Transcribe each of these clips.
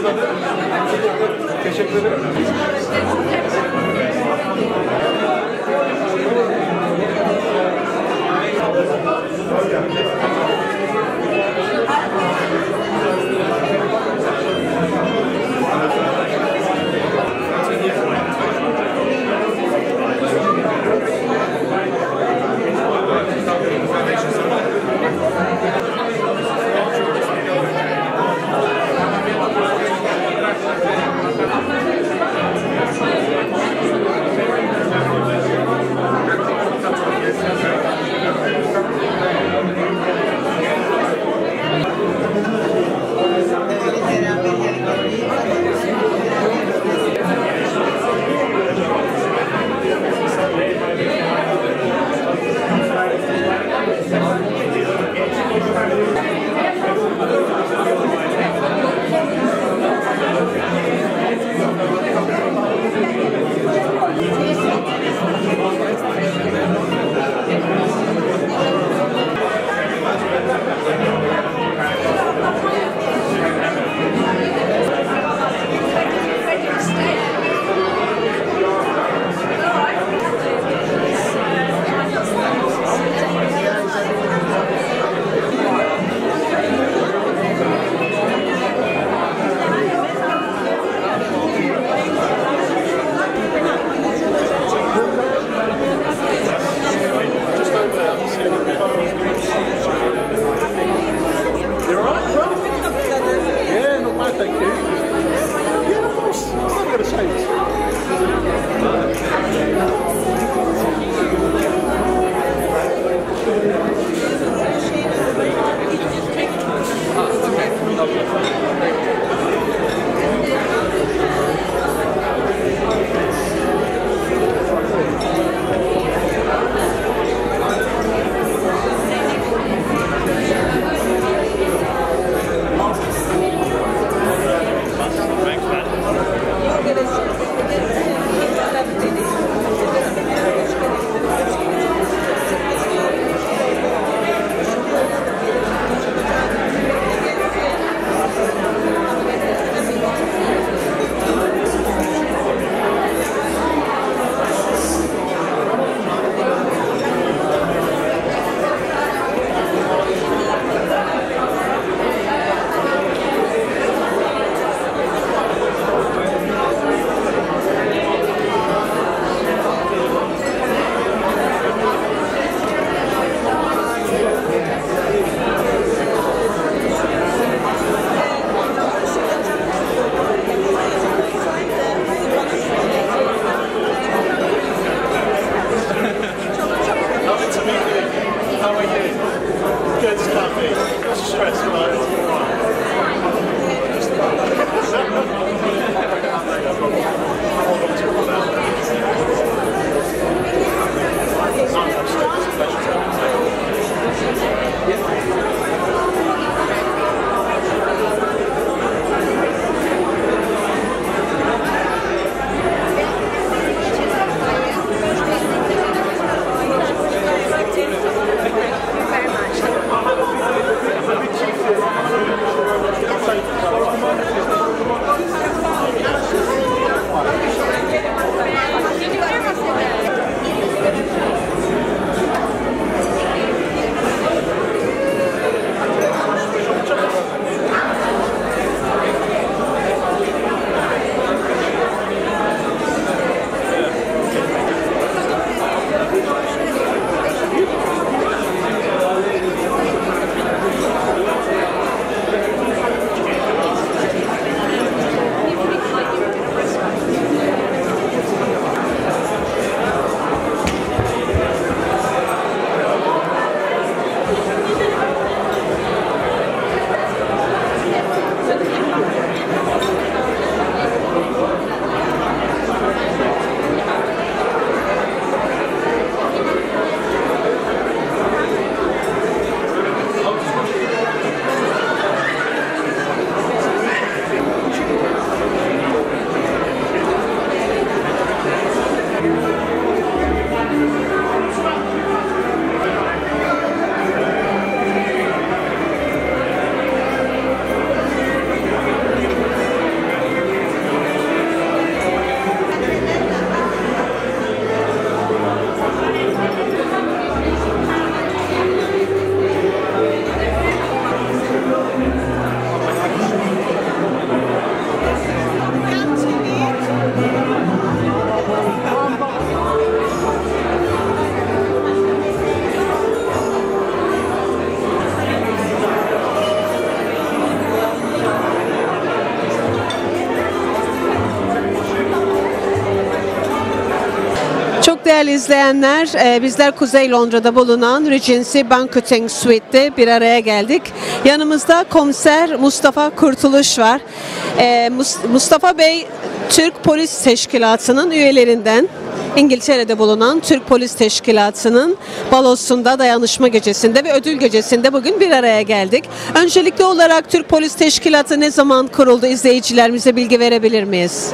başladı. Teşekkür ederim. değerli izleyenler. Bizler Kuzey Londra'da bulunan Gecesi Banqueting Suite'de bir araya geldik. Yanımızda komiser Mustafa Kurtuluş var. Mustafa Bey, Türk Polis Teşkilatı'nın üyelerinden. İngiltere'de bulunan Türk Polis Teşkilatı'nın balosunda, dayanışma gecesinde ve ödül gecesinde bugün bir araya geldik. Öncelikli olarak Türk Polis Teşkilatı ne zaman kuruldu? İzleyicilerimize bilgi verebilir miyiz?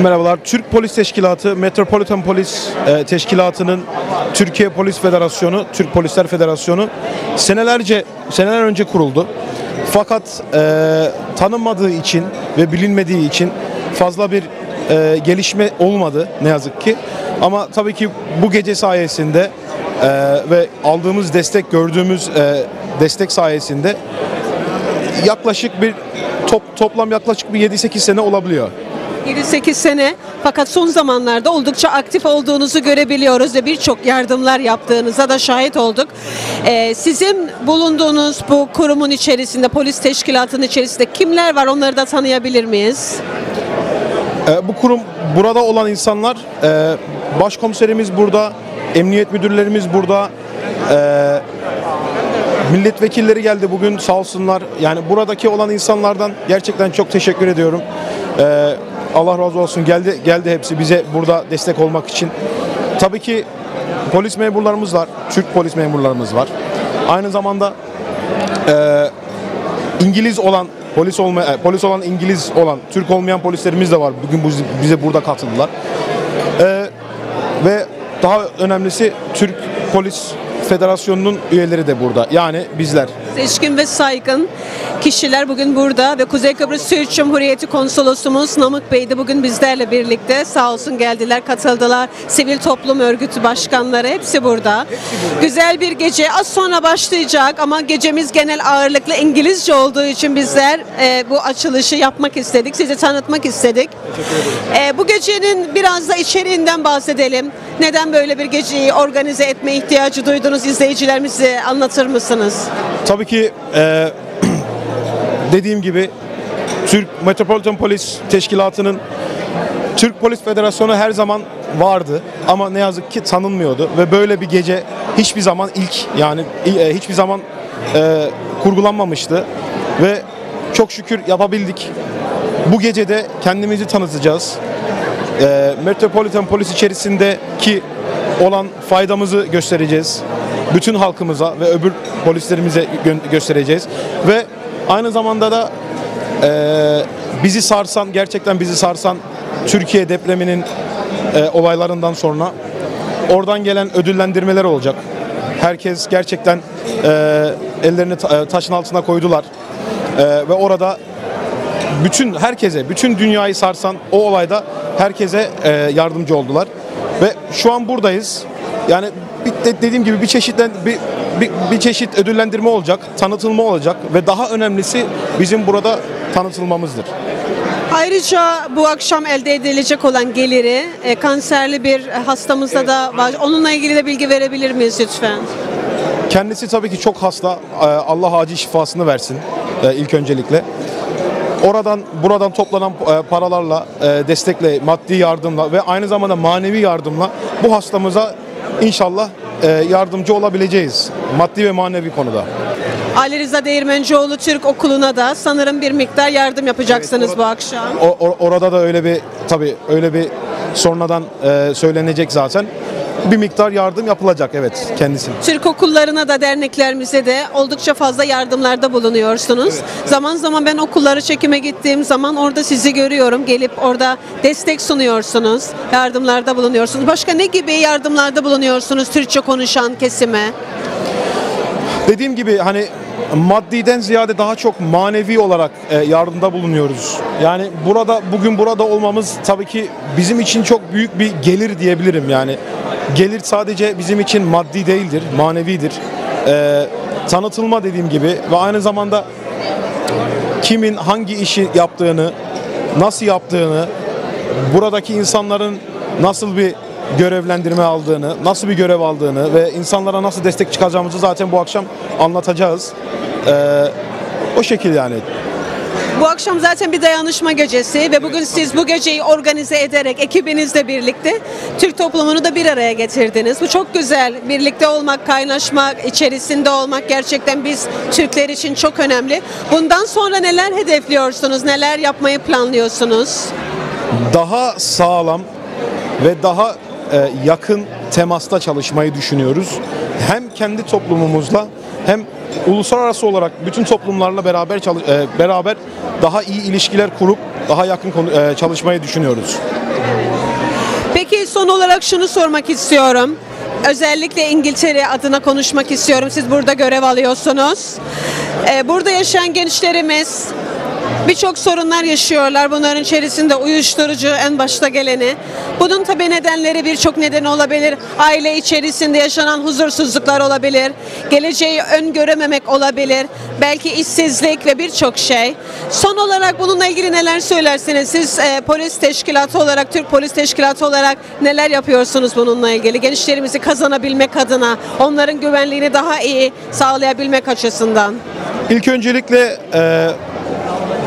Merhabalar. Türk Polis Teşkilatı, Metropolitan Polis Teşkilatı'nın Türkiye Polis Federasyonu, Türk Polisler Federasyonu seneler önce kuruldu. Fakat tanınmadığı için ve bilinmediği için fazla bir gelişme olmadı ne yazık ki. Ama tabii ki bu gece sayesinde ve aldığımız destek, gördüğümüz destek sayesinde yaklaşık bir toplam yaklaşık bir 7-8 sene olabiliyor. 7-8 sene, fakat son zamanlarda oldukça aktif olduğunuzu görebiliyoruz ve birçok yardımlar yaptığınıza da şahit olduk. Sizin bulunduğunuz bu kurumun içerisinde, polis teşkilatının içerisinde kimler var, onları da tanıyabilir miyiz? Bu kurum, burada olan insanlar, başkomiserimiz burada, emniyet müdürlerimiz burada, milletvekilleri geldi bugün sağ olsunlar. Yani buradaki olan insanlardan gerçekten çok teşekkür ediyorum. Allah razı olsun, geldi hepsi bize burada destek olmak için. Tabii ki polis memurlarımız var, Türk polis memurlarımız var. Aynı zamanda İngiliz olan polis olan İngiliz olan, Türk olmayan polislerimiz de var. Bugün bize burada katıldılar. Ve daha önemlisi Türk Polis Federasyonu'nun üyeleri de burada. Yani bizler. Seçkin ve saygın kişiler bugün burada ve Kuzey Kıbrıs Türk Cumhuriyeti Konsolosumuz Namık Bey de bugün bizlerle birlikte, sağ olsun geldiler, katıldılar. Sivil toplum örgütü başkanları hepsi burada. Güzel bir gece az sonra başlayacak ama gecemiz genel ağırlıklı İngilizce olduğu için bizler bu açılışı yapmak istedik, sizi tanıtmak istedik. Bu gecenin biraz da içeriğinden bahsedelim. Neden böyle bir geceyi organize etme ihtiyacı duydunuz, izleyicilerimize anlatır mısınız? Tabii ki dediğim gibi Türk Metropolitan Polis Teşkilatı'nın Türk Polis Federasyonu her zaman vardı ama ne yazık ki tanınmıyordu ve böyle bir gece hiçbir zaman hiçbir zaman kurgulanmamıştı ve çok şükür yapabildik. Bu gece de kendimizi tanıtacağız. Metropolitan Polis içerisindeki olan faydamızı göstereceğiz. Bütün halkımıza ve öbür polislerimize göstereceğiz. Ve aynı zamanda da gerçekten bizi sarsan Türkiye depreminin olaylarından sonra oradan gelen ödüllendirmeler olacak. Herkes gerçekten ellerini taşın altına koydular. Ve orada bütün dünyayı sarsan o olayda herkese yardımcı oldular. Ve şu an buradayız. Yani dediğim gibi bir çeşit ödüllendirme olacak, tanıtılma olacak ve daha önemlisi bizim burada tanıtılmamızdır. Ayrıca bu akşam elde edilecek olan geliri kanserli bir hastamızda da var. Onunla ilgili de bilgi verebilir miyiz lütfen? Kendisi tabii ki çok hasta. Allah acil şifasını versin ilk öncelikle. Buradan toplanan paralarla, destekle, maddi yardımla ve aynı zamanda manevi yardımla bu hastamıza İnşallah yardımcı olabileceğiz maddi ve manevi konuda. Ali Rıza Değirmencioğlu Türk Okulu'na da sanırım bir miktar yardım yapacaksınız evet, bu akşam. Orada da öyle bir sonradan söylenecek zaten. Bir miktar yardım yapılacak evet kendisine. Türk okullarına da, derneklerimize de oldukça fazla yardımlarda bulunuyorsunuz. Evet. Zaman zaman ben okullara çekime gittiğim zaman orada sizi görüyorum. Gelip orada destek sunuyorsunuz, yardımlarda bulunuyorsunuz. Başka ne gibi yardımlarda bulunuyorsunuz Türkçe konuşan kesime? Dediğim gibi hani maddiden ziyade daha çok manevi olarak yardımda bulunuyoruz. Yani bugün burada olmamız tabii ki bizim için çok büyük bir gelir diyebilirim yani. Gelir sadece bizim için maddi değildir, manevidir. Tanıtılma dediğim gibi ve aynı zamanda kimin hangi işi yaptığını, nasıl yaptığını, buradaki insanların nasıl bir görevlendirme aldığını, nasıl bir görev aldığını ve insanlara nasıl destek çıkacağımızı zaten bu akşam anlatacağız. O şekilde yani. Bu akşam zaten bir dayanışma gecesi ve bugün siz bu geceyi organize ederek ekibinizle birlikte Türk toplumunu da bir araya getirdiniz. Bu çok güzel. Birlikte olmak, kaynaşmak, içerisinde olmak gerçekten biz Türkler için çok önemli. Bundan sonra neler hedefliyorsunuz? Neler yapmayı planlıyorsunuz? Daha sağlam ve daha yakın temasta çalışmayı düşünüyoruz. Hem kendi toplumumuzla hem uluslararası olarak bütün toplumlarla beraber daha iyi ilişkiler kurup daha yakın çalışmayı düşünüyoruz. Peki son olarak şunu sormak istiyorum. Özellikle İngiltere adına konuşmak istiyorum. Siz burada görev alıyorsunuz. Burada yaşayan gençlerimiz birçok sorunlar yaşıyorlar. Bunların içerisinde uyuşturucu en başta geleni. Bunun tabii nedenleri birçok neden olabilir. Aile içerisinde yaşanan huzursuzluklar olabilir. Geleceği öngörememek olabilir. Belki işsizlik ve birçok şey. Son olarak bununla ilgili neler söylersiniz? Siz polis teşkilatı olarak, Türk Polis Teşkilatı olarak neler yapıyorsunuz bununla ilgili? Gençlerimizi kazanabilmek adına, onların güvenliğini daha iyi sağlayabilmek açısından. İlk öncelikle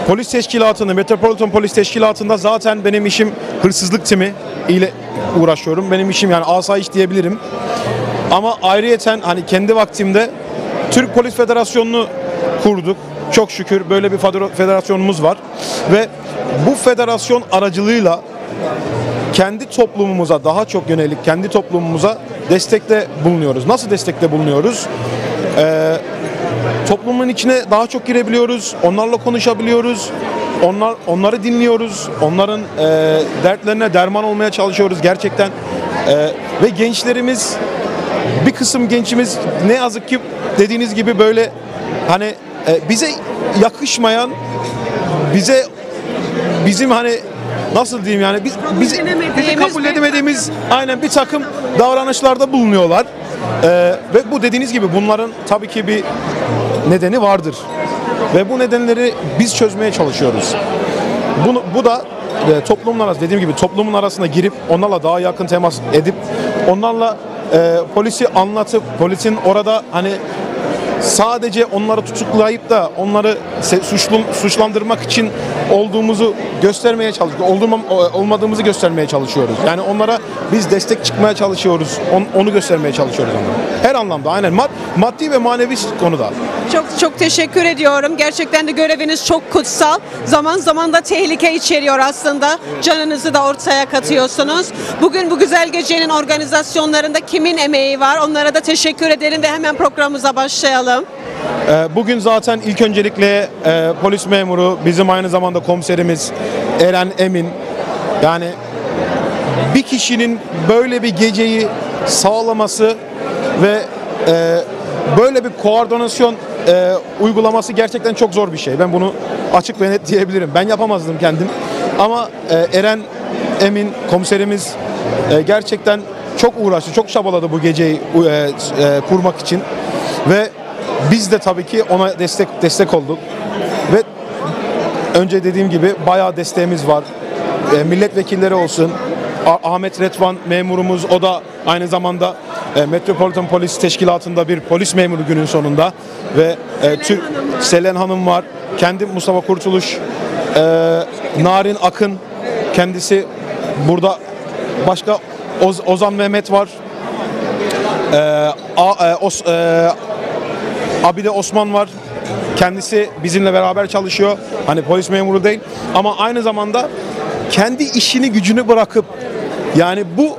Polis Teşkilatı'nda, Metropolitan Polis Teşkilatı'nda zaten benim işim hırsızlık timi ile uğraşıyorum. Benim işim yani asayiş diyebilirim. Ama ayrıyeten hani kendi vaktimde Türk Polis Federasyonu'nu kurduk. Çok şükür böyle bir federasyonumuz var. Ve bu federasyon aracılığıyla kendi toplumumuza daha çok yönelik kendi toplumumuza destekte bulunuyoruz. Nasıl destekte bulunuyoruz? Toplumun içine daha çok girebiliyoruz, onlarla konuşabiliyoruz, onları dinliyoruz, onların dertlerine derman olmaya çalışıyoruz gerçekten. Ve gençlerimiz, bir kısım gençimiz ne yazık ki dediğiniz gibi böyle hani bize yakışmayan, bizim hani nasıl diyeyim yani bizi kabul edemediğimiz aynen bir takım davranışlarda bulunuyorlar. Ve bu dediğiniz gibi bunların tabii ki bir nedeni vardır. Ve bu nedenleri biz çözmeye çalışıyoruz. Bu da toplumun arasında dediğim gibi toplumun arasına girip onlarla daha yakın temas edip onlarla polisi anlatıp polisin orada hani sadece onları tutuklayıp da onları suçlandırmak için olduğumuzu göstermeye çalışıyoruz. Olmadığımızı göstermeye çalışıyoruz. Yani onlara biz destek çıkmaya çalışıyoruz. Onu göstermeye çalışıyoruz onlara. Her anlamda aynen maddi ve manevi konuda. Çok çok teşekkür ediyorum. Gerçekten de göreviniz çok kutsal. Zaman zaman da tehlike içeriyor aslında. Canınızı da ortaya katıyorsunuz. Bugün bu güzel gecenin organizasyonlarında kimin emeği var? Onlara da teşekkür ederim ve hemen programımıza başlayalım. Bugün zaten ilk öncelikle polis memuru, bizim aynı zamanda komiserimiz Eren Emin. Yani bir kişinin böyle bir geceyi sağlaması ve böyle bir koordinasyon uygulaması gerçekten çok zor bir şey. Ben bunu açık ve net diyebilirim. Ben yapamazdım kendim. Ama Eren Emin komiserimiz gerçekten çok uğraştı, çok çabaladı bu geceyi kurmak için. Ve biz de tabii ki ona destek olduk. Ve önce dediğim gibi bayağı desteğimiz var. Milletvekilleri olsun, Ahmet Retvan memurumuz, o da aynı zamanda Metropolitan Polis Teşkilatı'nda bir polis memuru günün sonunda. Ve Selen Hanım var, kendi Mustafa Kurtuluş, Narin Akın kendisi burada, başka Ozan Mehmet var, Abide Osman var. Kendisi bizimle beraber çalışıyor. Hani polis memuru değil ama aynı zamanda kendi işini gücünü bırakıp yani bu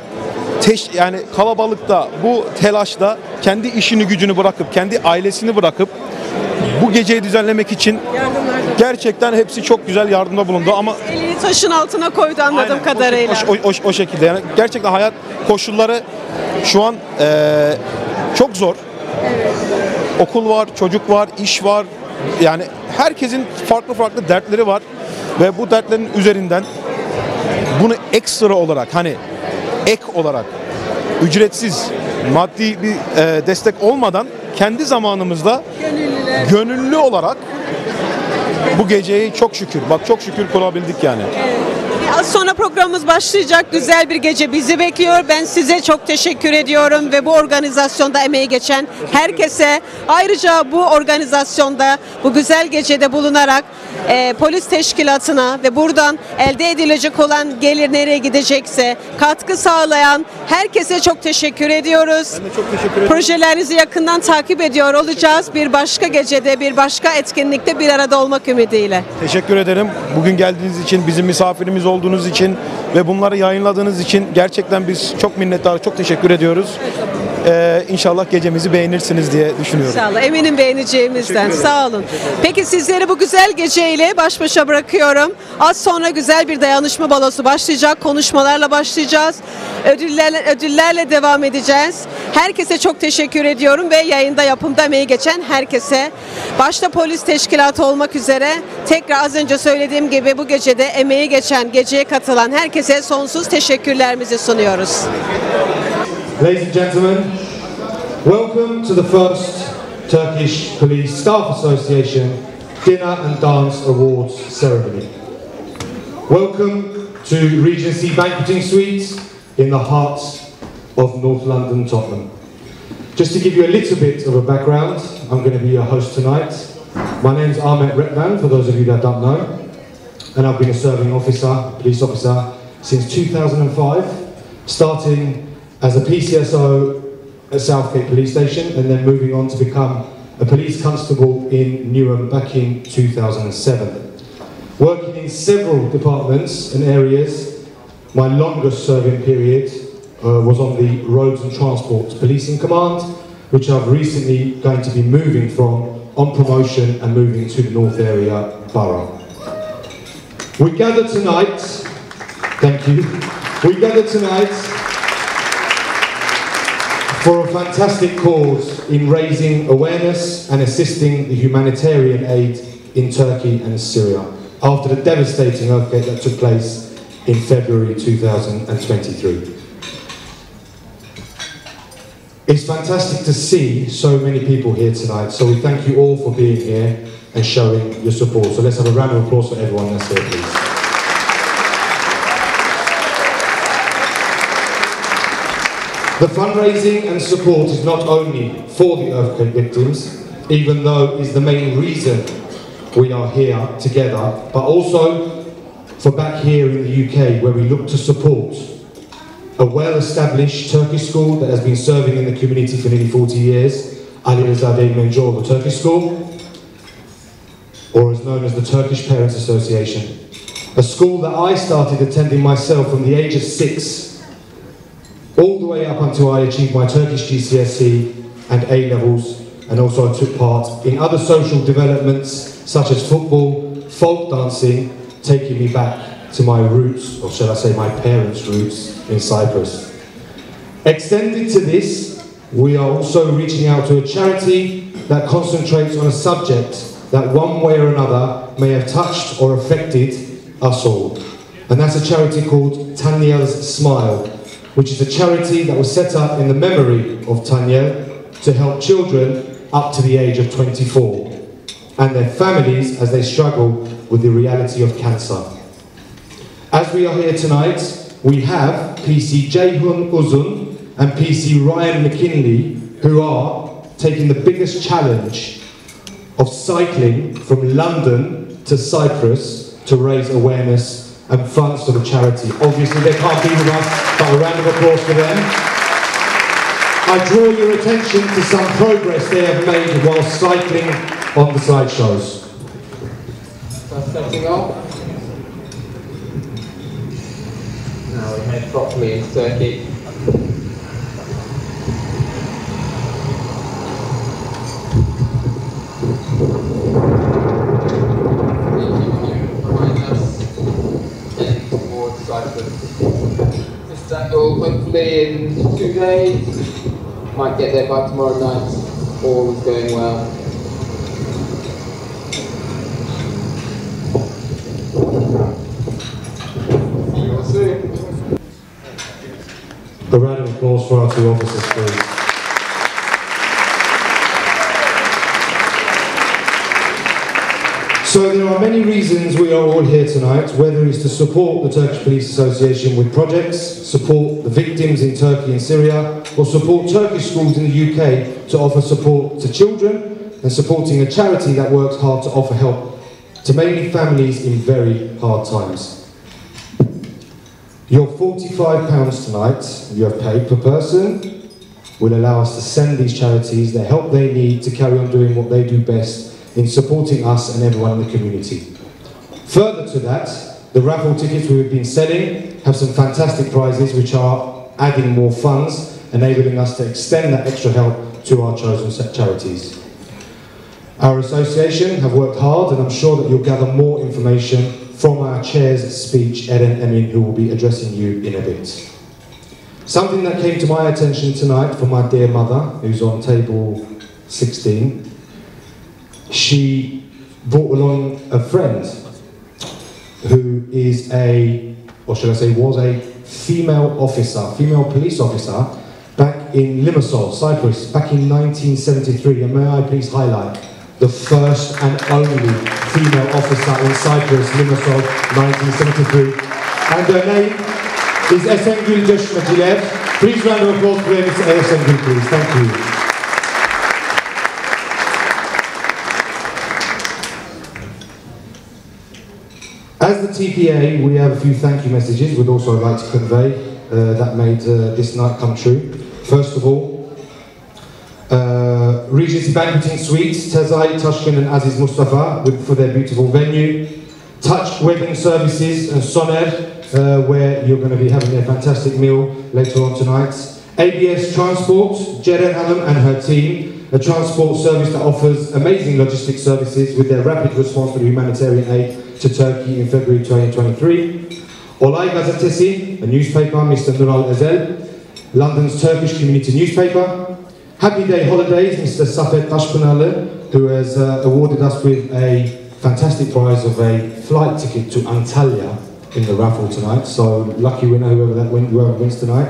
yani kalabalıkta, bu telaşta kendi işini gücünü bırakıp, kendi ailesini bırakıp bu geceyi düzenlemek için gerçekten hepsi çok güzel yardımda bulundu ama Elini taşın altına koydu anladığım kadarıyla. O şekilde yani gerçekten hayat koşulları şu an çok zor. Okul var, çocuk var, iş var. Yani herkesin farklı dertleri var ve bu dertlerin üzerinden bunu ekstra olarak hani ek olarak ücretsiz maddi bir destek olmadan kendi zamanımızda gönüllü olarak bu geceyi çok şükür kurabildik yani. Az sonra programımız başlayacak. Güzel bir gece bizi bekliyor. Ben size çok teşekkür ediyorum ve bu organizasyonda emeği geçen herkese, ayrıca bu organizasyonda bu güzel gecede bulunarak polis teşkilatına ve buradan elde edilecek olan gelir nereye gidecekse katkı sağlayan herkese çok teşekkür ediyoruz. Ben de çok teşekkür ederim. Projelerinizi yakından takip ediyor olacağız. Bir başka gecede, bir başka etkinlikte bir arada olmak ümidiyle. Teşekkür ederim. Bugün geldiğiniz için, bizim misafirimiz olduğunuz için ve bunları yayınladığınız için gerçekten biz çok minnettarız, çok teşekkür ediyoruz. İnşallah gecemizi beğenirsiniz diye düşünüyorum. İnşallah. Eminim beğeneceğimizden. Sağ olun. Peki sizleri bu güzel geceyle baş başa bırakıyorum. Az sonra güzel bir dayanışma balosu başlayacak. Konuşmalarla başlayacağız. Ödüllerle devam edeceğiz. Herkese çok teşekkür ediyorum ve yayında yapımda emeği geçen herkese, başta polis teşkilatı olmak üzere tekrar az önce söylediğim gibi bu gecede emeği geçen, geceye katılan herkese sonsuz teşekkürlerimizi sunuyoruz. Ladies and gentlemen, welcome to the first Turkish Police Staff Association Dinner and Dance Awards ceremony. Welcome to Regency Banqueting Suites in the heart of North London, Tottenham. Just to give you a little bit of a background, I'm going to be your host tonight. My name's Ahmet Rekman, for those of you that don't know, and I've been a serving officer, police officer, since 2005, starting as a PCSO at Southgate Police Station and then moving on to become a police constable in Newham back in 2007. Working in several departments and areas, my longest serving period was on the Roads and Transport Policing Command, which I've recently going to be moving from on promotion and moving to the North Area Borough. We gather tonight, thank you, we gather tonight for a fantastic cause in raising awareness and assisting the humanitarian aid in Turkey and Syria after the devastating earthquake that took place in February 2023. It's fantastic to see so many people here tonight, so we thank you all for being here and showing your support. So let's have a round of applause for everyone that's here, please. The fundraising and support is not only for the earthquake victims, even though it's the main reason we are here together, but also for back here in the UK, where we look to support a well-established Turkish school that has been serving in the community for nearly 40 years, Ali Reza Menjor, the Turkish school, or as known as the Turkish Parents Association. A school that I started attending myself from the age of 6, all the way up until I achieved my Turkish GCSE and A levels, and also I took part in other social developments such as football, folk dancing, taking me back to my roots, or shall I say my parents' roots in Cyprus. Extended to this, we are also reaching out to a charity that concentrates on a subject that one way or another may have touched or affected us all. And that's a charity called Tanyel's Smile, which is a charity that was set up in the memory of Tanyel to help children up to the age of 24 and their families as they struggle with the reality of cancer. As we are here tonight, we have PC Ceyhun Uzun and PC Ryan McKinley, who are taking the biggest challenge of cycling from London to Cyprus to raise awareness and funds for the charity. Obviously they can't be with us, but a round of applause for them. I draw your attention to some progress they have made while cycling on the sideshows. Setting up. Now we head properly into Turkey. Will hopefully in 2 days, might get there by tomorrow night, all is going well. See you all soon. A round of applause for our two officers, please. So there are many reasons we are all here tonight, whether it's to support the Turkish Police Association with projects, support the victims in Turkey and Syria, or support Turkish schools in the UK to offer support to children, and supporting a charity that works hard to offer help to mainly families in very hard times. Your £45 tonight, you have paid per person, will allow us to send these charities the help they need to carry on doing what they do best in supporting us and everyone in the community. Further to that, the raffle tickets we've been selling have some fantastic prizes which are adding more funds, enabling us to extend that extra help to our chosen charities. Our association have worked hard, and I'm sure that you'll gather more information from our chair's speech, Eren Emin, who will be addressing you in a bit. Something that came to my attention tonight from my dear mother, who's on table 16, she brought along a friend who is or should I say was a female police officer, back in Limassol, Cyprus, back in 1973, and may I please highlight the first and only female officer in Cyprus, Limassol, 1973. And her name is Esengül Döşmeciler. Please round of applause for Esengül, please. Thank you. As the TPA, we have a few thank you messages we'd also like to convey that made this night come true. First of all, Regency Banqueting Suites, Tezai, Tashkin and Aziz Mustafa for their beautiful venue. Touch Wedding Services and Soner, where you're going to be having a fantastic meal later on tonight. ABS Transport, Ceren Hanım and her team, a transport service that offers amazing logistic services with their rapid response to humanitarian aid to Turkey in February 2023. Olay Gecesi, a newspaper, Mr. Nural Ezel, London's Turkish community newspaper. Happy Day Holidays, Mr. Safet Taşpınarlı, who has awarded us with a fantastic prize of a flight ticket to Antalya in the raffle tonight. So lucky winner, whoever wins tonight.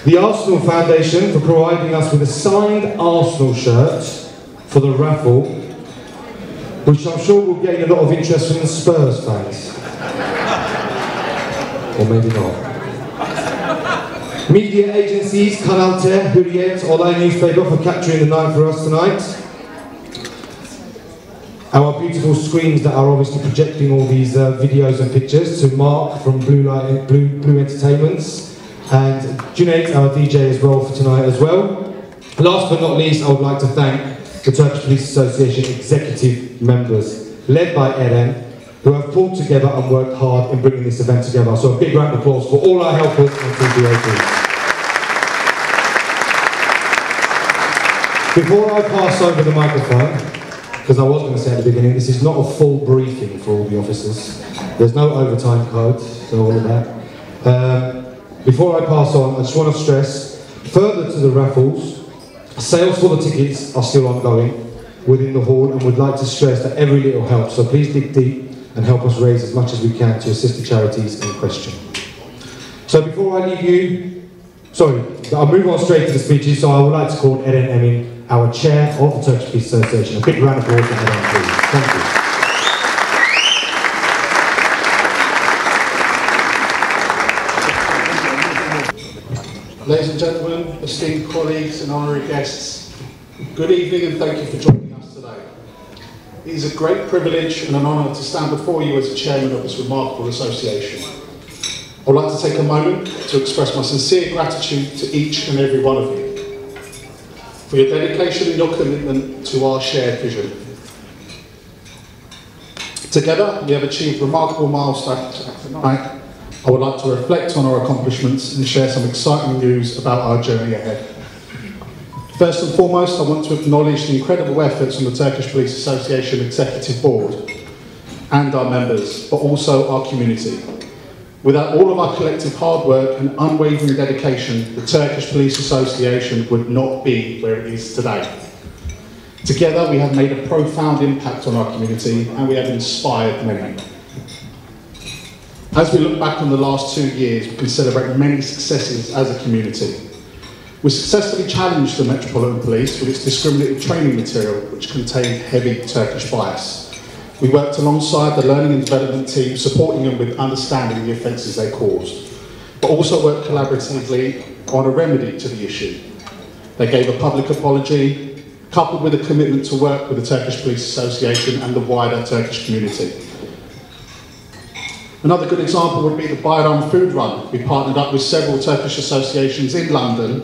The Arsenal Foundation for providing us with a signed Arsenal shirt for the raffle, which I'm sure will gain a lot of interest from the Spurs fans. Or maybe not. Media agencies, Kanal T, Hürriyet, Olay newspaper for capturing the night for us tonight. Our beautiful screens that are obviously projecting all these videos and pictures, to Mark from Blue Entertainments, and Junaid, our DJ as well for tonight as well. Last but not least, I would like to thank the Turkish Police Association executive members, led by Eren, who have pulled together and worked hard in bringing this event together. So a big round of applause for all our helpers and TPA. Before I pass over the microphone, because I was going to say at the beginning, this is not a full briefing for all the officers. There's no overtime code, so all of that. Before I pass on, I just want to stress, further to the raffles, sales for the tickets are still ongoing within the hall, and we'd like to stress that every little helps. So please dig deep and help us raise as much as we can to assist the charities in question. So before I leave you, I'll move on straight to the speeches, so I would like to call Eren Emin, our chair of the Turkish Police Association. A big round of applause for Eren, please. Thank you. Ladies and gentlemen, esteemed colleagues and honorary guests, good evening and thank you for joining us today. It is a great privilege and an honour to stand before you as the chairman of this remarkable association. I would like to take a moment to express my sincere gratitude to each and every one of you for your dedication and your commitment to our shared vision. Together, we have achieved remarkable milestones tonight. I would like to reflect on our accomplishments and share some exciting news about our journey ahead. First and foremost, I want to acknowledge the incredible efforts on the Turkish Police Association Executive Board and our members, but also our community. Without all of our collective hard work and unwavering dedication, the Turkish Police Association would not be where it is today. Together, we have made a profound impact on our community and we have inspired many. As we look back on the last 2 years, we can celebrate many successes as a community. We successfully challenged the Metropolitan Police with its discriminating training material, which contained heavy Turkish bias. We worked alongside the learning and development team, supporting them with understanding the offences they caused, but also worked collaboratively on a remedy to the issue. They gave a public apology, coupled with a commitment to work with the Turkish Police Association and the wider Turkish community. Another good example would be the Bayram Food Run. We partnered up with several Turkish associations in London,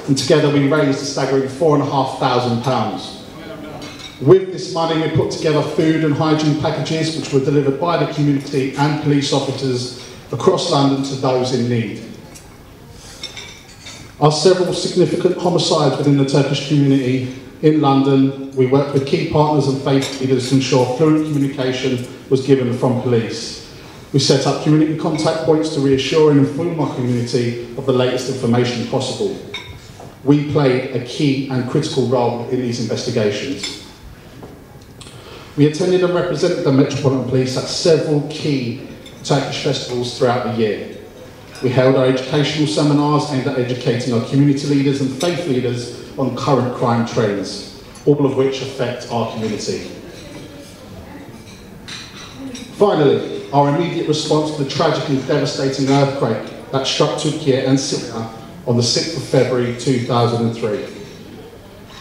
and together we raised a staggering £4,500. With this money, we put together food and hygiene packages which were delivered by the community and police officers across London to those in need. Our several significant homicides within the Turkish community in London, we worked with key partners and faith leaders to ensure fluent communication was given from police. We set up community contact points to reassure and inform our community of the latest information possible. We played a key and critical role in these investigations. We attended and represented the Metropolitan Police at several key Turkish festivals throughout the year. We held our educational seminars aimed at educating our community leaders and faith leaders on current crime trends, all of which affect our community. Finally, our immediate response to the tragic and devastating earthquake that struck Turkey and Syria on the 6th of February 2003.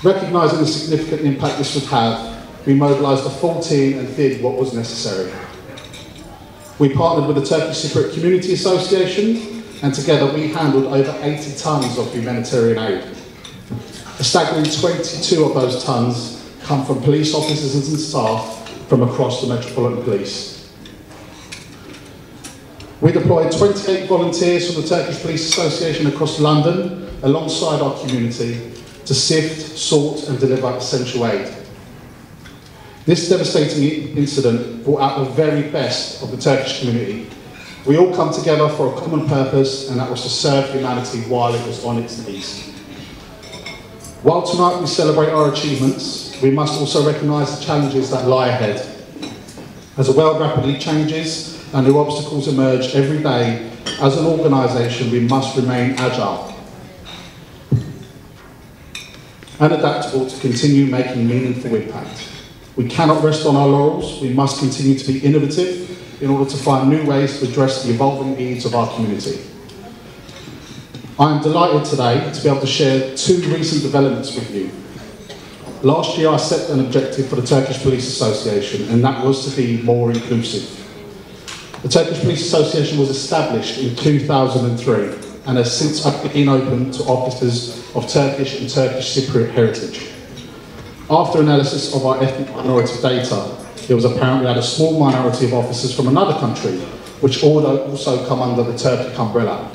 Recognising the significant impact this would have, we mobilised a full team and did what was necessary. We partnered with the Turkish Cypriot Community Association, and together we handled over 80 tonnes of humanitarian aid. A staggering 22 of those tonnes come from police officers and staff from across the Metropolitan Police. We deployed 28 volunteers from the Turkish Police Association across London, alongside our community, to sift, sort and deliver essential aid. This devastating incident brought out the very best of the Turkish community. We all come together for a common purpose, and that was to serve humanity while it was on its knees. While tonight we celebrate our achievements, we must also recognise the challenges that lie ahead. As the world rapidly changes and new obstacles emerge every day, as an organisation we must remain agile and adaptable to continue making meaningful impact. We cannot rest on our laurels. We must continue to be innovative in order to find new ways to address the evolving needs of our community. I am delighted today to be able to share two recent developments with you. Last year I set an objective for the Turkish Police Association, and that was to be more inclusive. The Turkish Police Association was established in 2003 and has since been open to officers of Turkish and Turkish Cypriot heritage. After analysis of our ethnic minority data, it was apparent we had a small minority of officers from another country, which also come under the Turkic umbrella.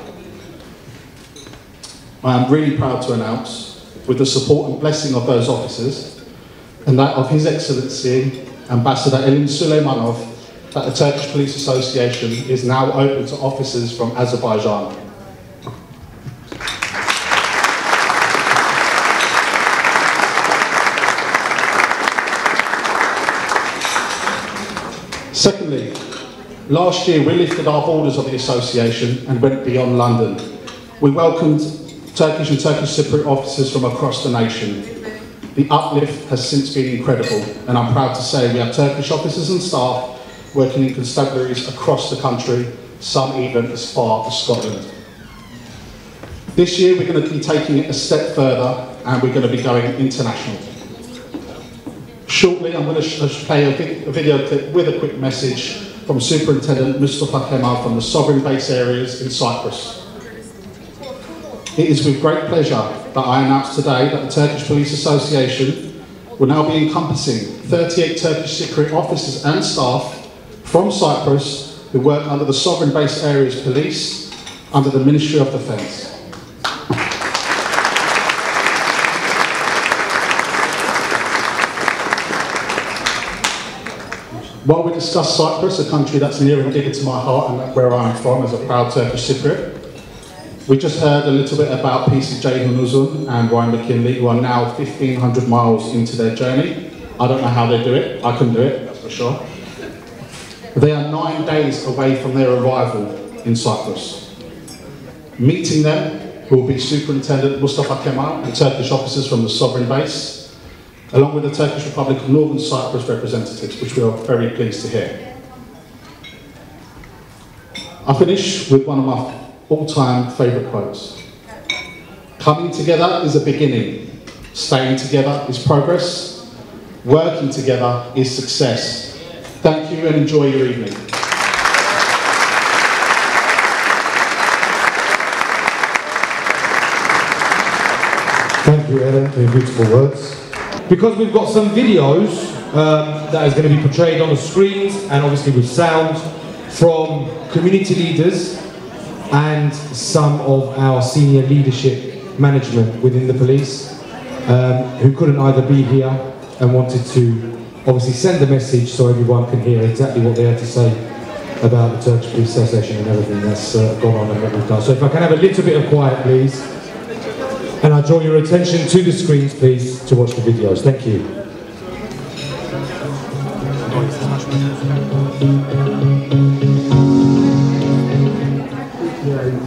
I am really proud to announce, with the support and blessing of those officers, and that of His Excellency Ambassador Elin Süleymanov, that the Turkish Police Association is now open to officers from Azerbaijan. Secondly, last year we lifted our borders of the association and went beyond London. We welcomed Turkish and Turkish Cypriot officers from across the nation. The uplift has since been incredible, and I'm proud to say we have Turkish officers and staff working in constabularies across the country, some even as far as Scotland. This year we're going to be taking it a step further, and we're going to be going international. Shortly, I'm going to play a video clip with a quick message from Superintendent Mustafa Kemal from the sovereign base areas in Cyprus. It is with great pleasure that I announce today that the Turkish Police Association will now be encompassing 38 Turkish Cypriot officers and staff from Cyprus who work under the sovereign base areas police under the Ministry of Defence. While we discuss Cyprus, a country that's near and dear to my heart and where I'm from as a proud Turkish Cypriot, we just heard a little bit about PCJ Hunuzun and Ryan McKinley, who are now 1,500 miles into their journey. I don't know how they do it. I couldn't do it, that's for sure. They are 9 days away from their arrival in Cyprus. Meeting them will be Superintendent Mustafa Kemal and Turkish officers from the sovereign base, along with the Turkish Republic of Northern Cyprus representatives, which we are very pleased to hear. I finish with one of my all-time favourite quotes. Coming together is a beginning. Staying together is progress. Working together is success. Thank you and enjoy your evening. Thank you, Ellen, for your beautiful words. Because we've got some videos that is going to be portrayed on the screens and obviously with sound from community leaders and some of our senior leadership management within the police who couldn't either be here and wanted to obviously send a message so everyone can hear exactly what they had to say about the Turkish Police Association and everything that's gone on and what we've done. So if I can have a little bit of quiet, please. And I draw your attention to the screens, please, to watch the videos. Thank you.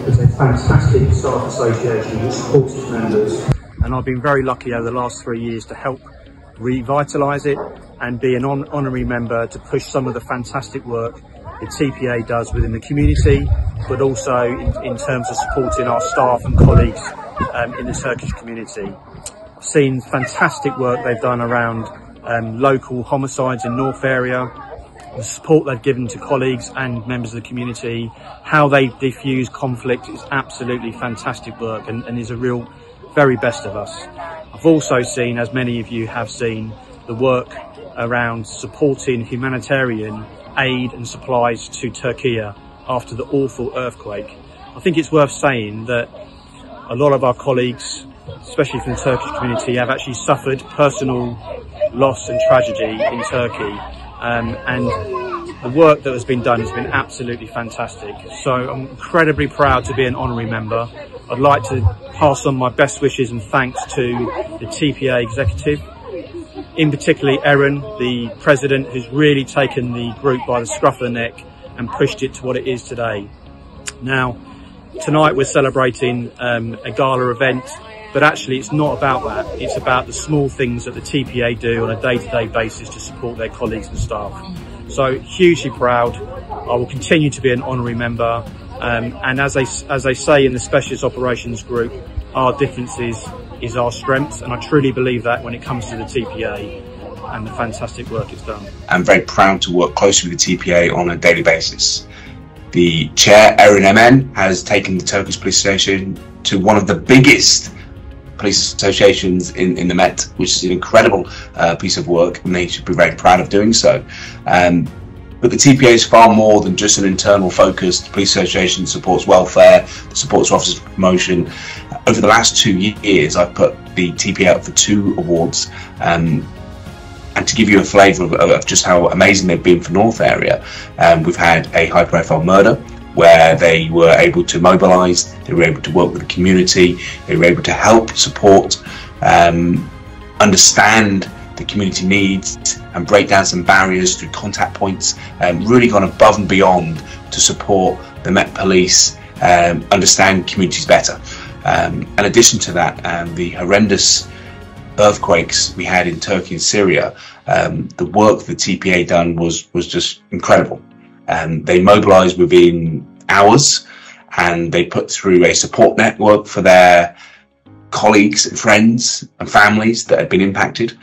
It's a fantastic staff association that supports its members. And I've been very lucky over the last 3 years to help revitalise it and be an honorary member to push some of the fantastic work the TPA does within the community, but also in terms of supporting our staff and colleagues in the Turkish community. I've seen fantastic work they've done around local homicides in North area, the support they've given to colleagues and members of the community, how they diffuse conflict is absolutely fantastic work and is a real very best of us. I've also seen, as many of you have seen, the work around supporting humanitarian aid and supplies to Turkey after the awful earthquake. I think it's worth saying that a lot of our colleagues, especially from the Turkish community, have actually suffered personal loss and tragedy in Turkey. And the work that has been done has been absolutely fantastic. So I'm incredibly proud to be an honorary member. I'd like to pass on my best wishes and thanks to the TPA executive, in particular Erin, the president, who's really taken the group by the scruff of the neck and pushed it to what it is today. Now, tonight we're celebrating a gala event, but actually it's not about that. It's about the small things that the TPA do on a day-to-day basis to support their colleagues and staff. So hugely proud. I will continue to be an honorary member. And as they say in the Specialist Operations Group, our differences is our strengths, and I truly believe that when it comes to the TPA and the fantastic work it's done. I'm very proud to work closely with the TPA on a daily basis. The chair, Erin MN, has taken the Turkish Police Association to one of the biggest police associations in the Met, which is an incredible piece of work, and they should be very proud of doing so. But the TPA is far more than just an internal focused police association that supports welfare, supports officers promotion. Over the last 2 years, I've put the TPA up for 2 awards. And to give you a flavour of just how amazing they've been for North area, we've had a high profile murder where they were able to mobilise, they were able to work with the community, they were able to help support, understand the community needs and break down some barriers through contact points, really gone above and beyond to support the Met Police understand communities better. In addition to that, the horrendous earthquakes we had in Turkey and Syria, the work the TPA done was just incredible. They mobilised within hours and they put through a support network for their colleagues and friends and families that had been impacted.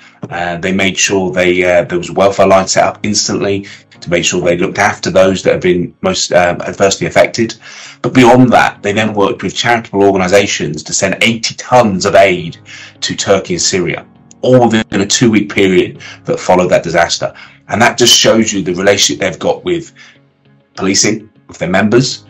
They made sure there was a welfare line set up instantly to make sure they looked after those that have been most adversely affected. But beyond that, they then worked with charitable organisations to send 80 tons of aid to Turkey and Syria, all within a 2-week period that followed that disaster. And that just shows you the relationship they've got with policing, with their members,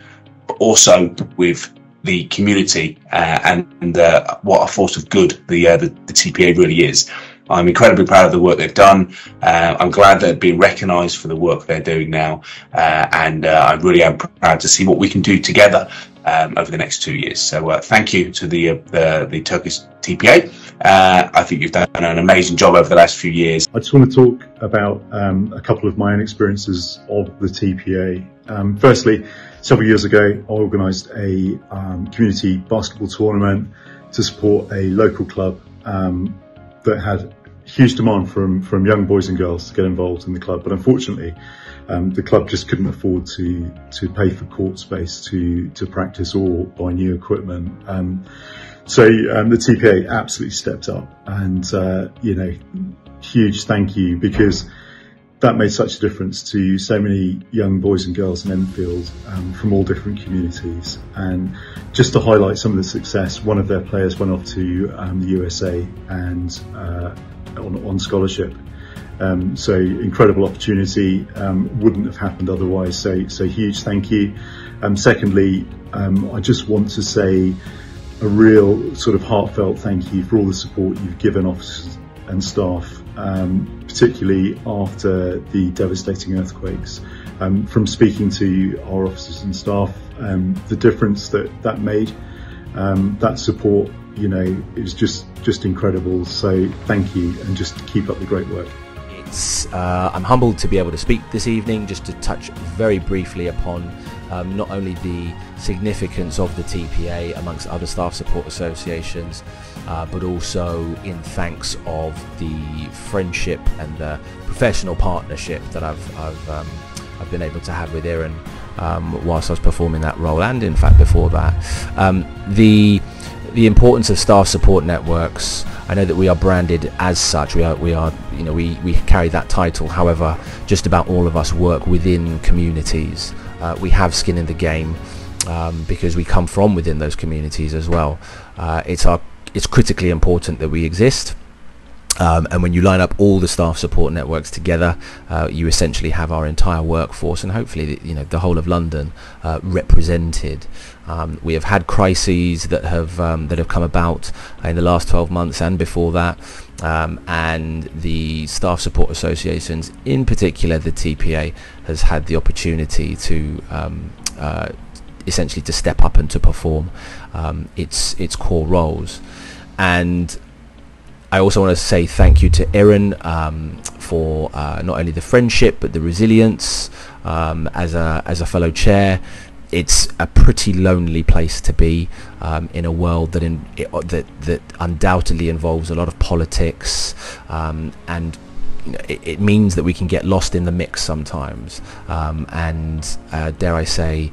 but also with the community and what a force of good the TPA really is. I'm incredibly proud of the work they've done. I'm glad they're being recognised for the work they're doing now, and I really am proud to see what we can do together over the next 2 years. So thank you to the Turkish TPA. I think you've done an amazing job over the last few years. I just want to talk about a couple of my own experiences of the TPA. Firstly, several years ago, I organised a community basketball tournament to support a local club that had huge demand from young boys and girls to get involved in the club, but unfortunately the club just couldn't afford to pay for court space to practice or buy new equipment. So the TPA absolutely stepped up, and you know, huge thank you, because that made such a difference to so many young boys and girls in Enfield from all different communities. And just to highlight some of the success, one of their players went off to the USA and on scholarship. So incredible opportunity, wouldn't have happened otherwise. So huge thank you. Secondly, I just want to say a real sort of heartfelt thank you for all the support you've given officers and staff, particularly after the devastating earthquakes. From speaking to our officers and staff, the difference that made, that support, you know, is just incredible. So thank you, and just keep up the great work. I'm humbled to be able to speak this evening, just to touch very briefly upon not only the significance of the TPA amongst other staff support associations, but also in thanks of the friendship and the professional partnership that I've been able to have with Erin whilst I was performing that role, and in fact before that. The importance of staff support networks. I know that we are branded as such. We are, you know, we carry that title. However, just about all of us work within communities. We have skin in the game because we come from within those communities as well. It's critically important that we exist. And when you line up all the staff support networks together, you essentially have our entire workforce, and hopefully, you know, the whole of London represented. We have had crises that have come about in the last 12 months and before that, and the staff support associations, in particular the TPA, has had the opportunity to essentially to step up and to perform its core roles. And I also want to say thank you to Erin for not only the friendship but the resilience. As a fellow chair, it's a pretty lonely place to be in a world that undoubtedly involves a lot of politics, and you know, it means that we can get lost in the mix sometimes, and dare I say,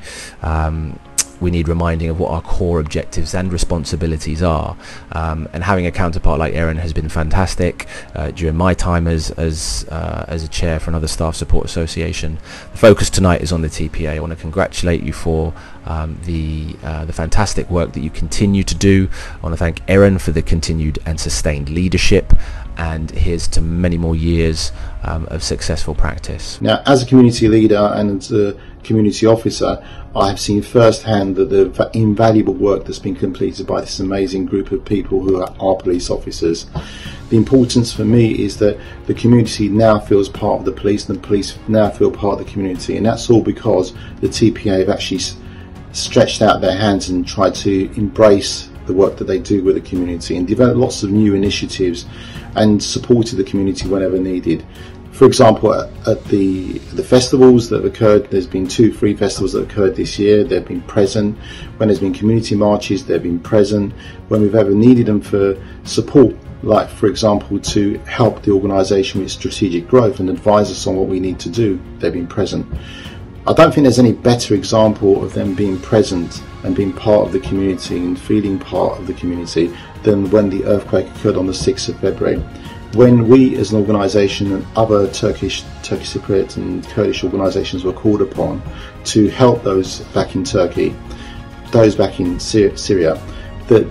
we need reminding of what our core objectives and responsibilities are, and having a counterpart like Erin has been fantastic during my time as a chair for another staff support association. The focus tonight is on the TPA. I want to congratulate you for the fantastic work that you continue to do. I want to thank Erin for the continued and sustained leadership, and here's to many more years of successful practice. Now, as a community leader and as a community officer, I have seen firsthand that the invaluable work that's been completed by this amazing group of people who are our police officers. The importance for me is that the community now feels part of the police, and the police now feel part of the community, and that's all because the TPA have actually stretched out their hands and tried to embrace the work that they do with the community, and develop lots of new initiatives and supported the community whenever needed. For example, at the festivals that have occurred, there's been 2 free festivals that have occurred this year. They've been present. When there's been community marches, they've been present. When we've ever needed them for support, like for example to help the organisation with strategic growth and advise us on what we need to do, they've been present. I don't think there's any better example of them being present and being part of the community and feeling part of the community than when the earthquake occurred on the 6th of February. When we as an organisation and other Turkish Cypriot and Kurdish organisations were called upon to help those back in Turkey, those back in Syria, the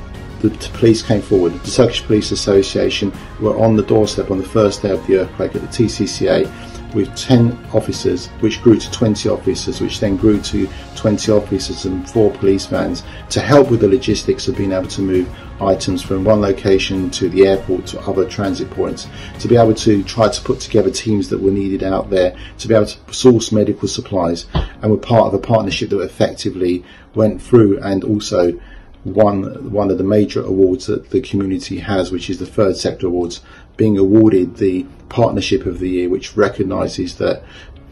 police came forward. The Turkish Police Association were on the doorstep on the first day of the earthquake at the TCCA with 10 officers, which grew to 20 officers, which then grew to 20 officers and 4 police vans to help with the logistics of being able to move items from one location to the airport to other transit points, to be able to try to put together teams that were needed out there, to be able to source medical supplies, and were part of a partnership that effectively went through and also won one of the major awards that the community has, which is the Third Sector Awards, being awarded the Partnership of the Year, which recognises that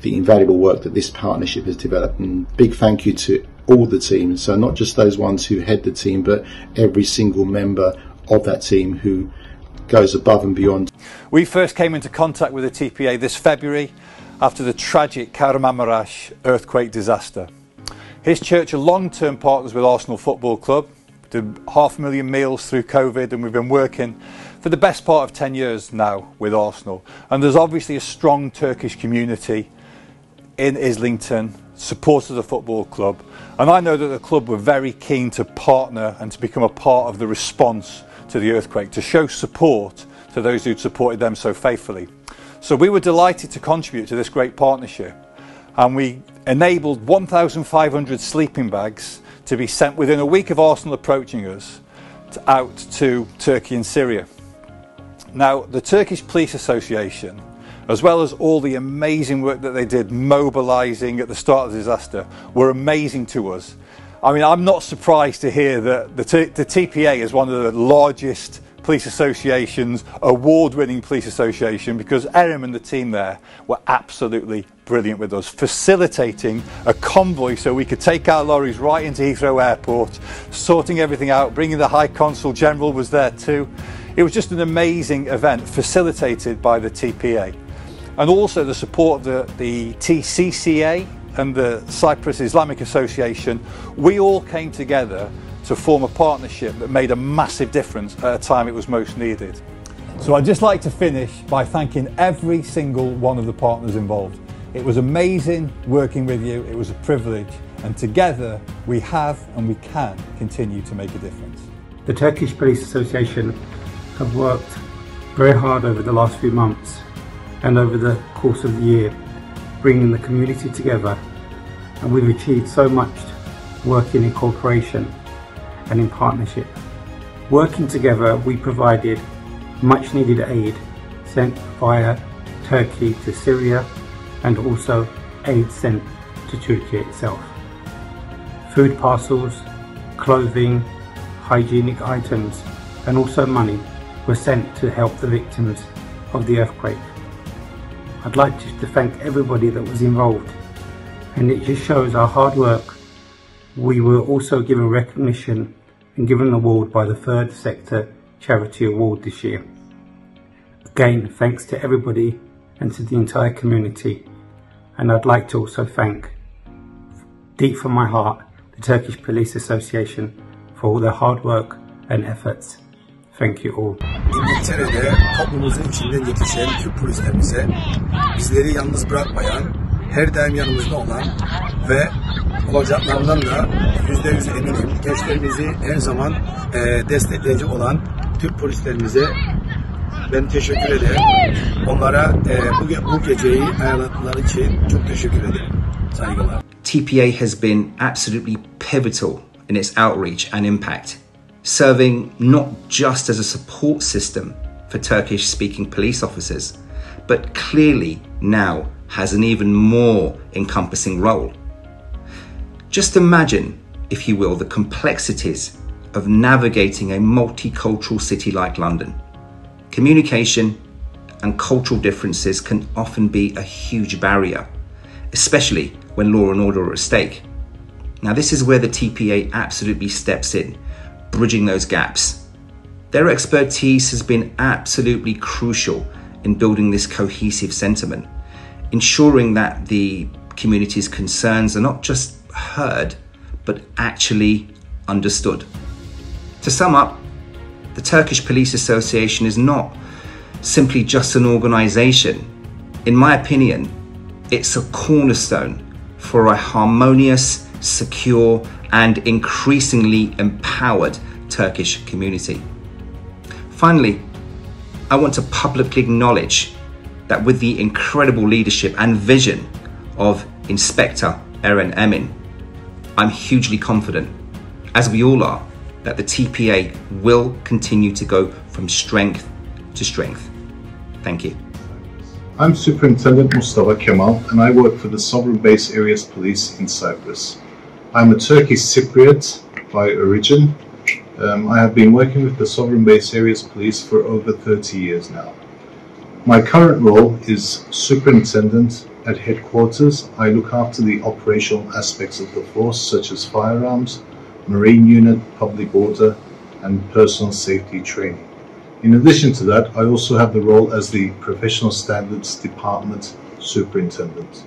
the invaluable work that this partnership has developed. And big thank you to all the teams, so not just those ones who head the team, but every single member of that team who goes above and beyond. We first came into contact with the TPA this February after the tragic Kahramanmaraş earthquake disaster. His church are long-term partners with Arsenal Football Club, did 500,000 meals through COVID, and we've been working for the best part of 10 years now with Arsenal. And there's obviously a strong Turkish community in Islington, supporters of the football club, and I know that the club were very keen to partner and to become a part of the response to the earthquake, to show support to those who'd supported them so faithfully. So we were delighted to contribute to this great partnership, and we enabled 1,500 sleeping bags to be sent within a week of Arsenal approaching us out to Turkey and Syria. Now, the Turkish Police Association, as well as all the amazing work that they did mobilising at the start of the disaster, were amazing to us. I mean, I'm not surprised to hear that the TPA is one of the largest police associations, award-winning police association, because Erim and the team there were absolutely brilliant with us, facilitating a convoy so we could take our lorries right into Heathrow Airport, sorting everything out, bringing the High Consul General was there too. It was just an amazing event facilitated by the TPA. And also the support of the TCCA and the Cyprus Islamic Association. We all came together to form a partnership that made a massive difference at a time it was most needed. So I'd just like to finish by thanking every single one of the partners involved. It was amazing working with you, it was a privilege, and together we have and we can continue to make a difference. The Turkish Police Association have worked very hard over the last few months and over the course of the year, bringing the community together, and we've achieved so much working in cooperation and in partnership. Working together, we provided much needed aid sent via Turkey to Syria, and also aid sent to Turkey itself. Food parcels, clothing, hygienic items, and also money were sent to help the victims of the earthquake. I'd like to thank everybody that was involved, and it just shows our hard work. We were also given recognition and given an award by the Third Sector Charity Award this year. Again, thanks to everybody and to the entire community, and I'd like to also thank, deep from my heart, the Turkish Police Association for all their hard work and efforts. Thank you all. İngiltere'de toplumumuzun içinden yetişen Türk polislerimize, bizleri yalnız bırakmayan, her daim yanımızda olan ve olacaklarından da %100 eminim gençlerimizi her zaman destekleyici olan Türk polislerimize ben teşekkür ederim. Onlara bu geceyi ayarladıkları için çok teşekkür ederim. Saygılar. TPA has been absolutely pivotal in its outreach and impact, serving not just as a support system for Turkish-speaking police officers, but clearly now has an even more encompassing role. Just imagine, if you will, the complexities of navigating a multicultural city like London. Communication and cultural differences can often be a huge barrier, especially when law and order are at stake. Now, this is where the TPA absolutely steps in, bridging those gaps. Their expertise has been absolutely crucial in building this cohesive sentiment, ensuring that the community's concerns are not just heard, but actually understood. To sum up, the Turkish Police Association is not simply just an organisation. In my opinion, it's a cornerstone for a harmonious, secure, and increasingly empowered Turkish community. Finally, I want to publicly acknowledge that with the incredible leadership and vision of Inspector Eren Emin, I'm hugely confident, as we all are, that the TPA will continue to go from strength to strength. Thank you. I'm Superintendent Mustafa Kemal, and I work for the Sovereign Base Areas Police in Cyprus. I'm a Turkish Cypriot by origin. I have been working with the Sovereign Base Areas Police for over 30 years now. My current role is Superintendent at Headquarters. I look after the operational aspects of the force, such as firearms, Marine Unit, Public Order, and Personal Safety Training. In addition to that, I also have the role as the Professional Standards Department Superintendent.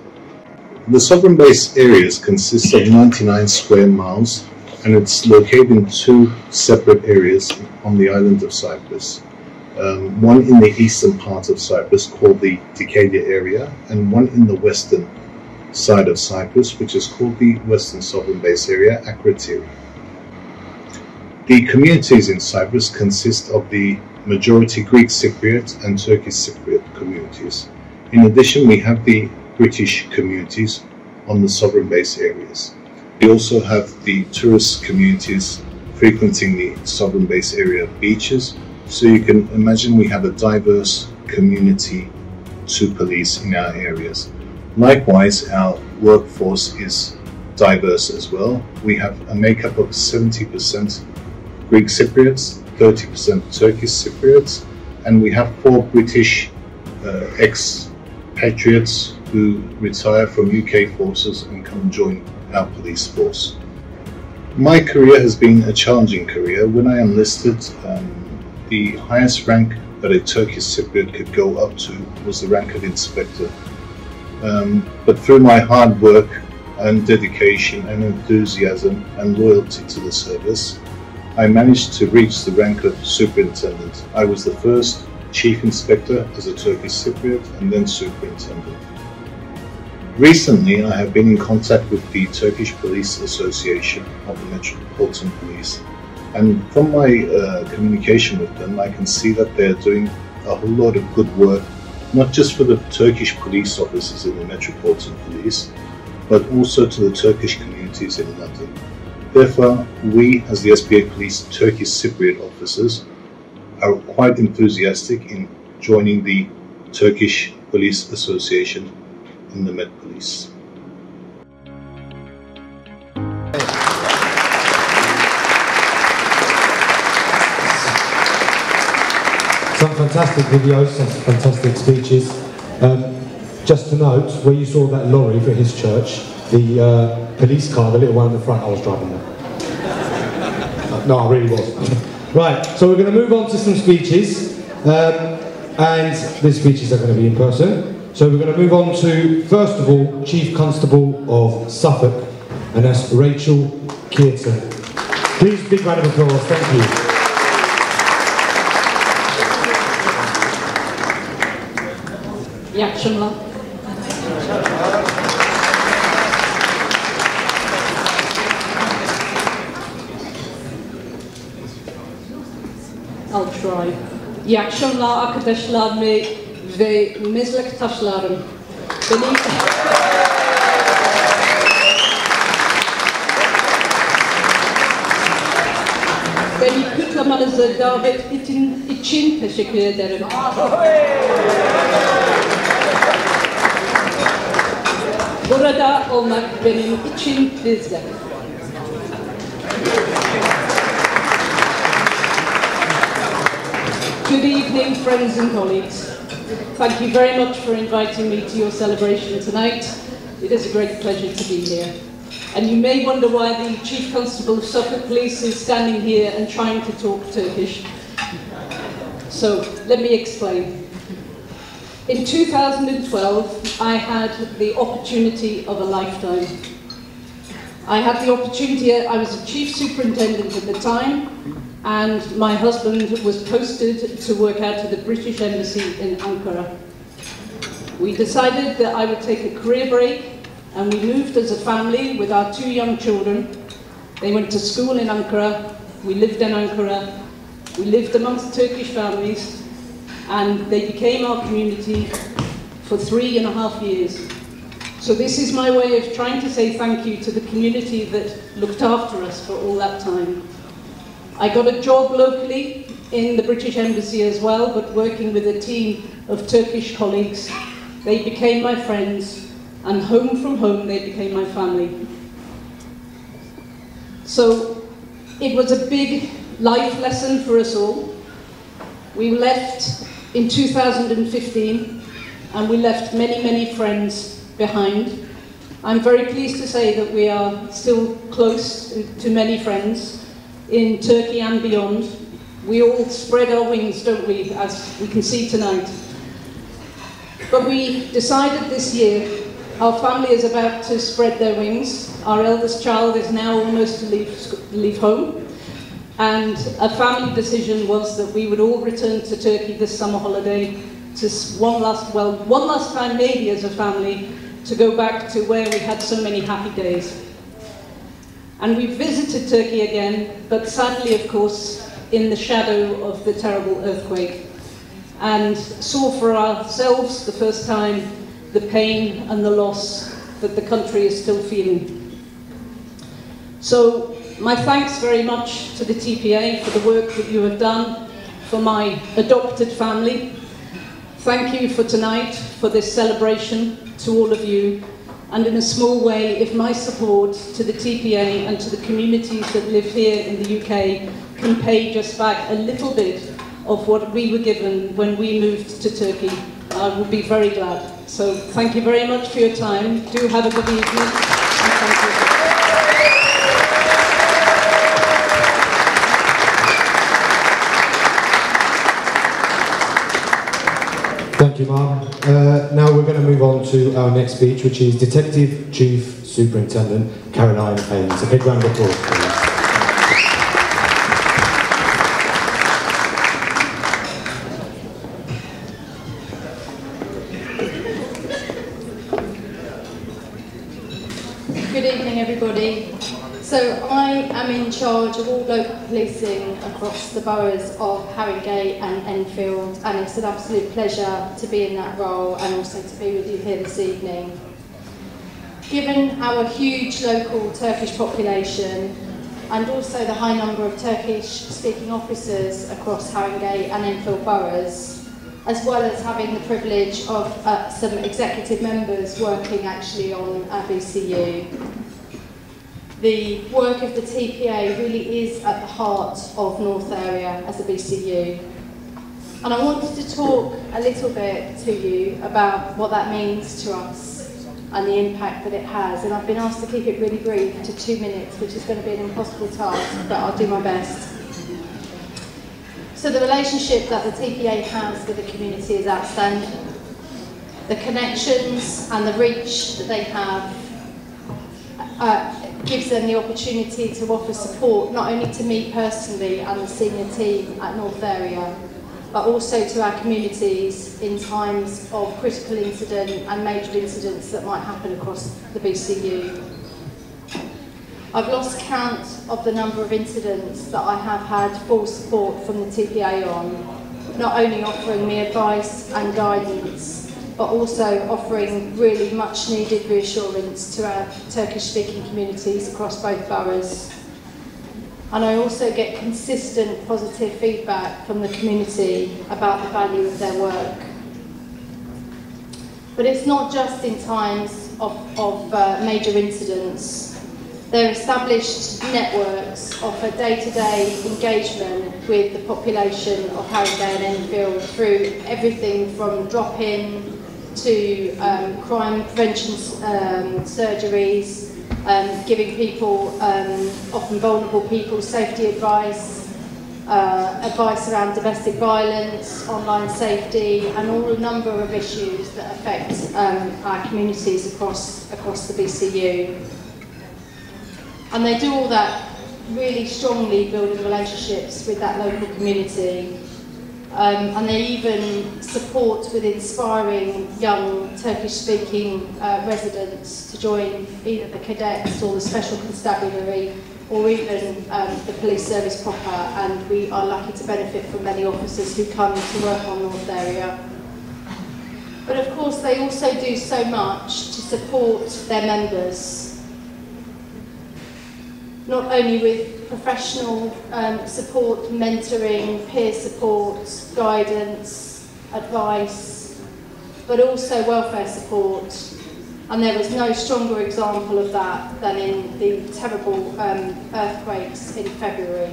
The Sovereign Base Areas consist of 99 square miles and it's located in two separate areas on the island of Cyprus. One in the eastern part of Cyprus called the Teşki area, and one in the western side of Cyprus, which is called the Western Sovereign Base Area, Akratiri. The communities in Cyprus consist of the majority Greek Cypriot and Turkish Cypriot communities. In addition, we have the British communities on the sovereign base areas. We also have the tourist communities frequenting the sovereign base area beaches, so you can imagine we have a diverse community to police in our areas. Likewise, our workforce is diverse as well. We have a makeup of 70% Greek Cypriots, 30% Turkish Cypriots, and we have 4 British expatriates who retire from UK forces and come and join our police force. My career has been a challenging career. When I enlisted, the highest rank that a Turkish Cypriot could go up to was the rank of inspector. But through my hard work and dedication and enthusiasm and loyalty to the service, I managed to reach the rank of superintendent. I was the first chief inspector as a Turkish Cypriot and then superintendent. Recently, I have been in contact with the Turkish Police Association of the Metropolitan Police, and from my communication with them, I can see that they're doing a whole lot of good work, not just for the Turkish police officers in the Metropolitan Police, but also to the Turkish communities in London. Therefore, we as the SPA Police Turkish Cypriot officers are quite enthusiastic in joining the Turkish Police Association in the Met Police. Some fantastic videos, some fantastic speeches. Just to note, where you saw that lorry for his church, the police car, the little one in the front, I was driving that. No, I really was. Right, so we're going to move on to some speeches, and these speeches are going to be in person. So we're going to move on to, first of all, Chief Constable of Suffolk, and that's Rachel Kearton. Please, big round of applause, thank you. İyi akşamlar. I'll try. İyi akşamlar arkadaşlar ve meslektaşlarım. Beni kutlamanızı davet için teşekkür ederim. Burada olmak benim için bizde. Good evening, friends and colleagues. Thank you very much for inviting me to your celebration tonight. It is a great pleasure to be here. And you may wonder why the Chief Constable of Suffolk Police is standing here and trying to talk Turkish. So, let me explain. In 2012, I had the opportunity of a lifetime. I had the opportunity, I was a chief superintendent at the time, and my husband was posted to work out of the British Embassy in Ankara. We decided that I would take a career break, and we moved as a family with our 2 young children. They went to school in Ankara, we lived in Ankara, we lived amongst Turkish families, and they became our community for 3.5 years. So this is my way of trying to say thank you to the community that looked after us for all that time. I got a job locally in the British Embassy as well, but working with a team of Turkish colleagues. They became my friends, and home from home they became my family. So it was a big life lesson for us all. We left in 2015, and we left many, many friends behind. I'm very pleased to say that we are still close to many friends in Turkey and beyond. We all spread our wings, don't we, as we can see tonight. But we decided this year Our family is about to spread their wings. Our eldest child is now almost to leave home. And a family decision was that we would all return to Turkey this summer holiday to one last time maybe as a family, to go back to where we had so many happy days. And we visited Turkey again, but sadly, of course, in the shadow of the terrible earthquake, and saw for ourselves the first time the pain and the loss that the country is still feeling. So my thanks very much to the TPA for the work that you have done for my adopted family. Thank you for tonight, for this celebration, to all of you, and in a small way, if my support to the TPA and to the communities that live here in the UK can pay just back a little bit of what we were given when we moved to Turkey, I would be very glad. So thank you very much for your time. Do have a good evening, and thank you. Thank you, Ma'am. Now we're going to move on to our next speech, which is Detective Chief Superintendent Caroline Haynes. A big round of applause, please. Good evening, everybody. So I am in charge of all local policing across the boroughs of Haringey and Enfield, and it's an absolute pleasure to be in that role and also to be with you here this evening. Given our huge local Turkish population and also the high number of Turkish-speaking officers across Haringey and Enfield boroughs, as well as having the privilege of some executive members working actually on BCU, the work of the TPA really is at the heart of North Area as a BCU. And I wanted to talk a little bit to you about what that means to us and the impact that it has. And I've been asked to keep it really brief to 2 minutes, which is going to be an impossible task, but I'll do my best. So the relationship that the TPA has with the community is outstanding. The connections and the reach that they have gives them the opportunity to offer support not only to me personally and the senior team at North Area, but also to our communities in times of critical incident and major incidents that might happen across the BCU. I've lost count of the number of incidents that I have had full support from the TPA on, not only offering me advice and guidance, but also offering really much needed reassurance to our Turkish-speaking communities across both boroughs. And I also get consistent positive feedback from the community about the value of their work. But it's not just in times of major incidents. Their established networks offer day-to-day engagement with the population of Haringey and Enfield through everything from drop-in to crime prevention surgeries, giving people, often vulnerable people, safety advice, advice around domestic violence, online safety, and all a number of issues that affect our communities across the BCU. And they do all that really strongly, building relationships with that local community. And they even support with inspiring young Turkish-speaking residents to join either the cadets or the special constabulary or even the police service proper, and we are lucky to benefit from many officers who come to work on North Area. But of course they also do so much to support their members, not only with professional support, mentoring, peer support, guidance, advice, but also welfare support. And there was no stronger example of that than in the terrible earthquakes in February,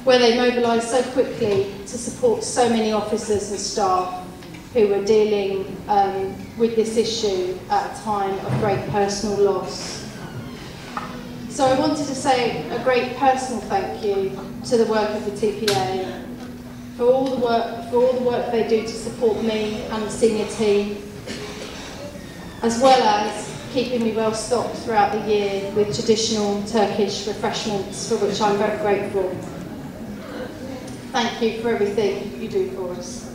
where they mobilised so quickly to support so many officers and staff who were dealing with this issue at a time of great personal loss. So I wanted to say a great personal thank you to the work of the TPA, for all the work they do to support me and the senior team, as well as keeping me well stocked throughout the year with traditional Turkish refreshments, for which I'm very grateful. Thank you for everything you do for us.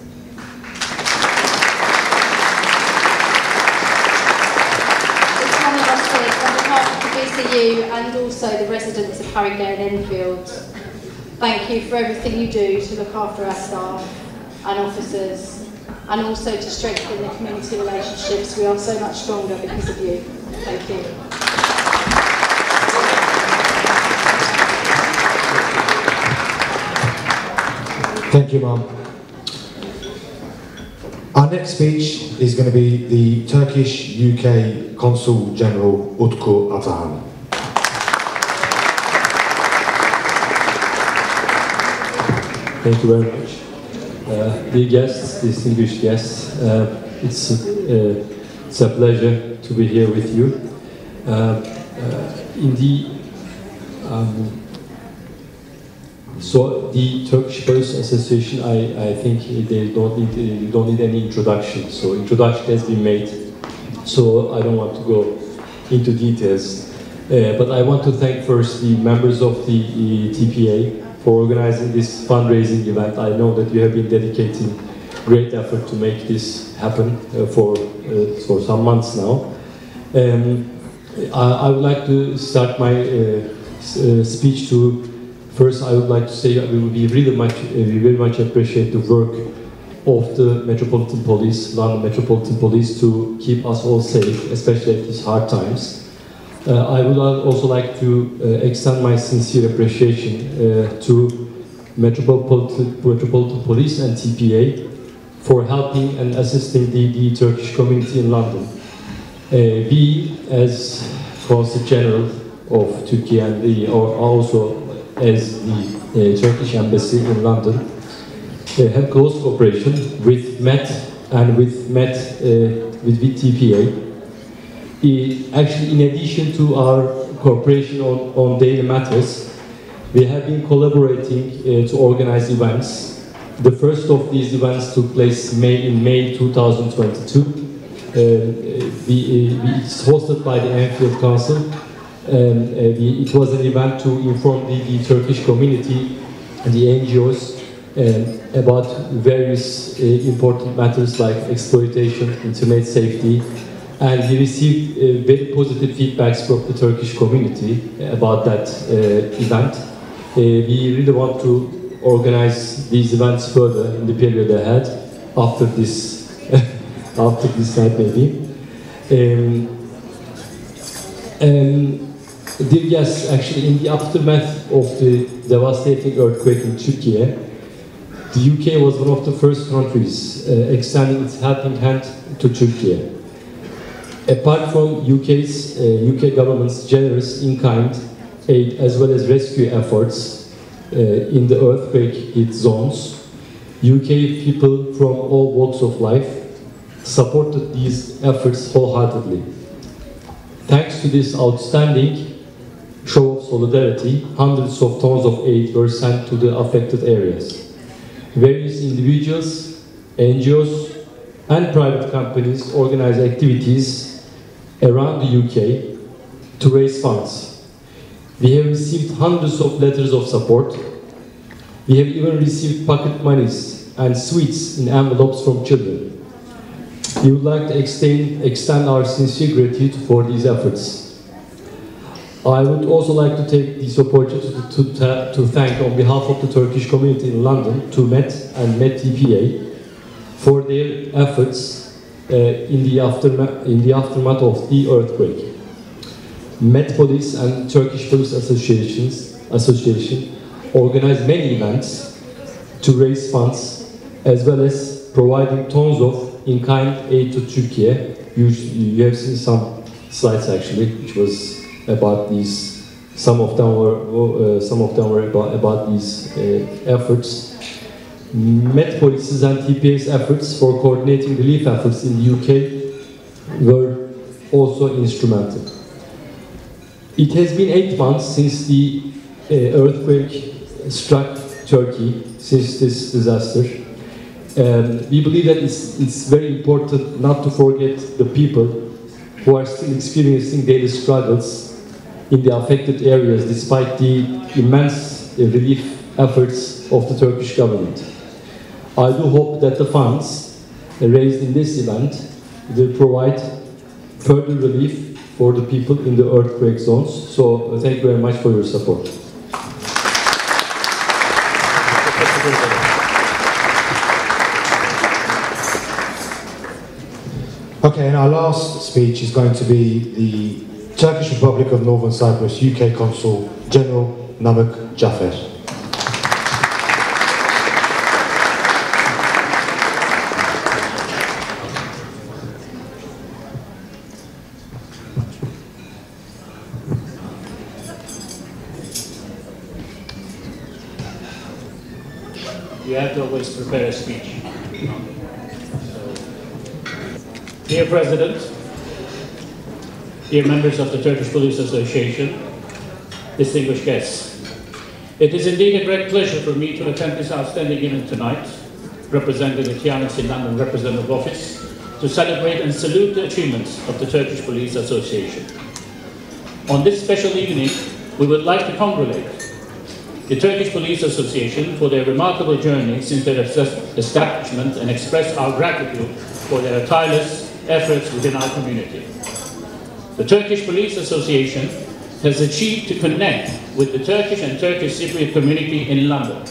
It's one of us here, on behalf of the BCU and also the residents of Harringay and Enfield, thank you for everything you do to look after our staff and officers, and also to strengthen the community relationships. We are so much stronger because of you. Thank you. Thank you, Mum. Our next speech is going to be the Turkish UK Consul General Utku Atahan. Thank you very much. Dear guests, distinguished guests, it's a pleasure to be here with you. So the Turkish Police Association, I think they don't need any introduction. So introduction has been made. So I don't want to go into details. But I want to thank first the members of the TPA for organizing this fundraising event. I know that you have been dedicating great effort to make this happen for some months now. I would like to start my speech to. First, I would like to say we very much appreciate the work of the Metropolitan Police, London Metropolitan Police, to keep us all safe, especially at these hard times. I would also like to extend my sincere appreciation to Metropolitan Police and TPA for helping and assisting the Turkish community in London. We, as Consul General of Turkey and also as the Turkish Embassy in London, have close cooperation with MET and with TPA. Actually, in addition to our cooperation on daily matters, we have been collaborating to organize events. The first of these events took place in May 2022. It's hosted by the Enfield Council. It was an event to inform the Turkish community and the NGOs about various important matters like exploitation, internet safety, and we received very positive feedbacks from the Turkish community about that event. We really want to organize these events further in the period ahead, after this night maybe. Dear guests, actually in the aftermath of the devastating earthquake in Turkey, the UK was one of the first countries extending its helping hand to Turkey. Apart from UK government's generous in-kind aid as well as rescue efforts in the earthquake-hit zones, UK people from all walks of life supported these efforts wholeheartedly. Thanks to this outstanding show of solidarity, hundreds of tons of aid were sent to the affected areas. Various individuals, NGOs, and private companies organized activities around the UK to raise funds. We have received hundreds of letters of support. We have even received pocket monies and sweets in envelopes from children. We would like to extend our sincere gratitude for these efforts. I would also like to take this opportunity to thank, on behalf of the Turkish community in London, to MET and MET TPA for their efforts in the aftermath of the earthquake. MET Police and Turkish Police Association organized many events to raise funds, as well as providing tons of in-kind aid to Turkey. You have seen some slides actually, which was about these. Some of them were about these efforts. Met Police's and TPA's efforts for coordinating relief efforts in the UK were also instrumental. It has been 8 months since the earthquake struck Turkey since this disaster. We believe that it's very important not to forget the people who are still experiencing daily struggles in the affected areas despite the immense relief efforts of the Turkish government. I do hope that the funds raised in this event will provide further relief for the people in the earthquake zones. So thank you very much for your support. Okay, and our last speech is going to be the Turkish Republic of Northern Cyprus UK Consul General Namık Cafer. You have to always prepare a speech. Dear President, dear members of the Turkish Police Association, distinguished guests, it is indeed a great pleasure for me to attend this outstanding event tonight, representing the TRNC London Representative Office, to celebrate and salute the achievements of the Turkish Police Association. On this special evening, we would like to congratulate the Turkish Police Association for their remarkable journey since their establishment and express our gratitude for their tireless efforts within our community. The Turkish Police Association has achieved to connect with the Turkish and Turkish Cypriot community in London,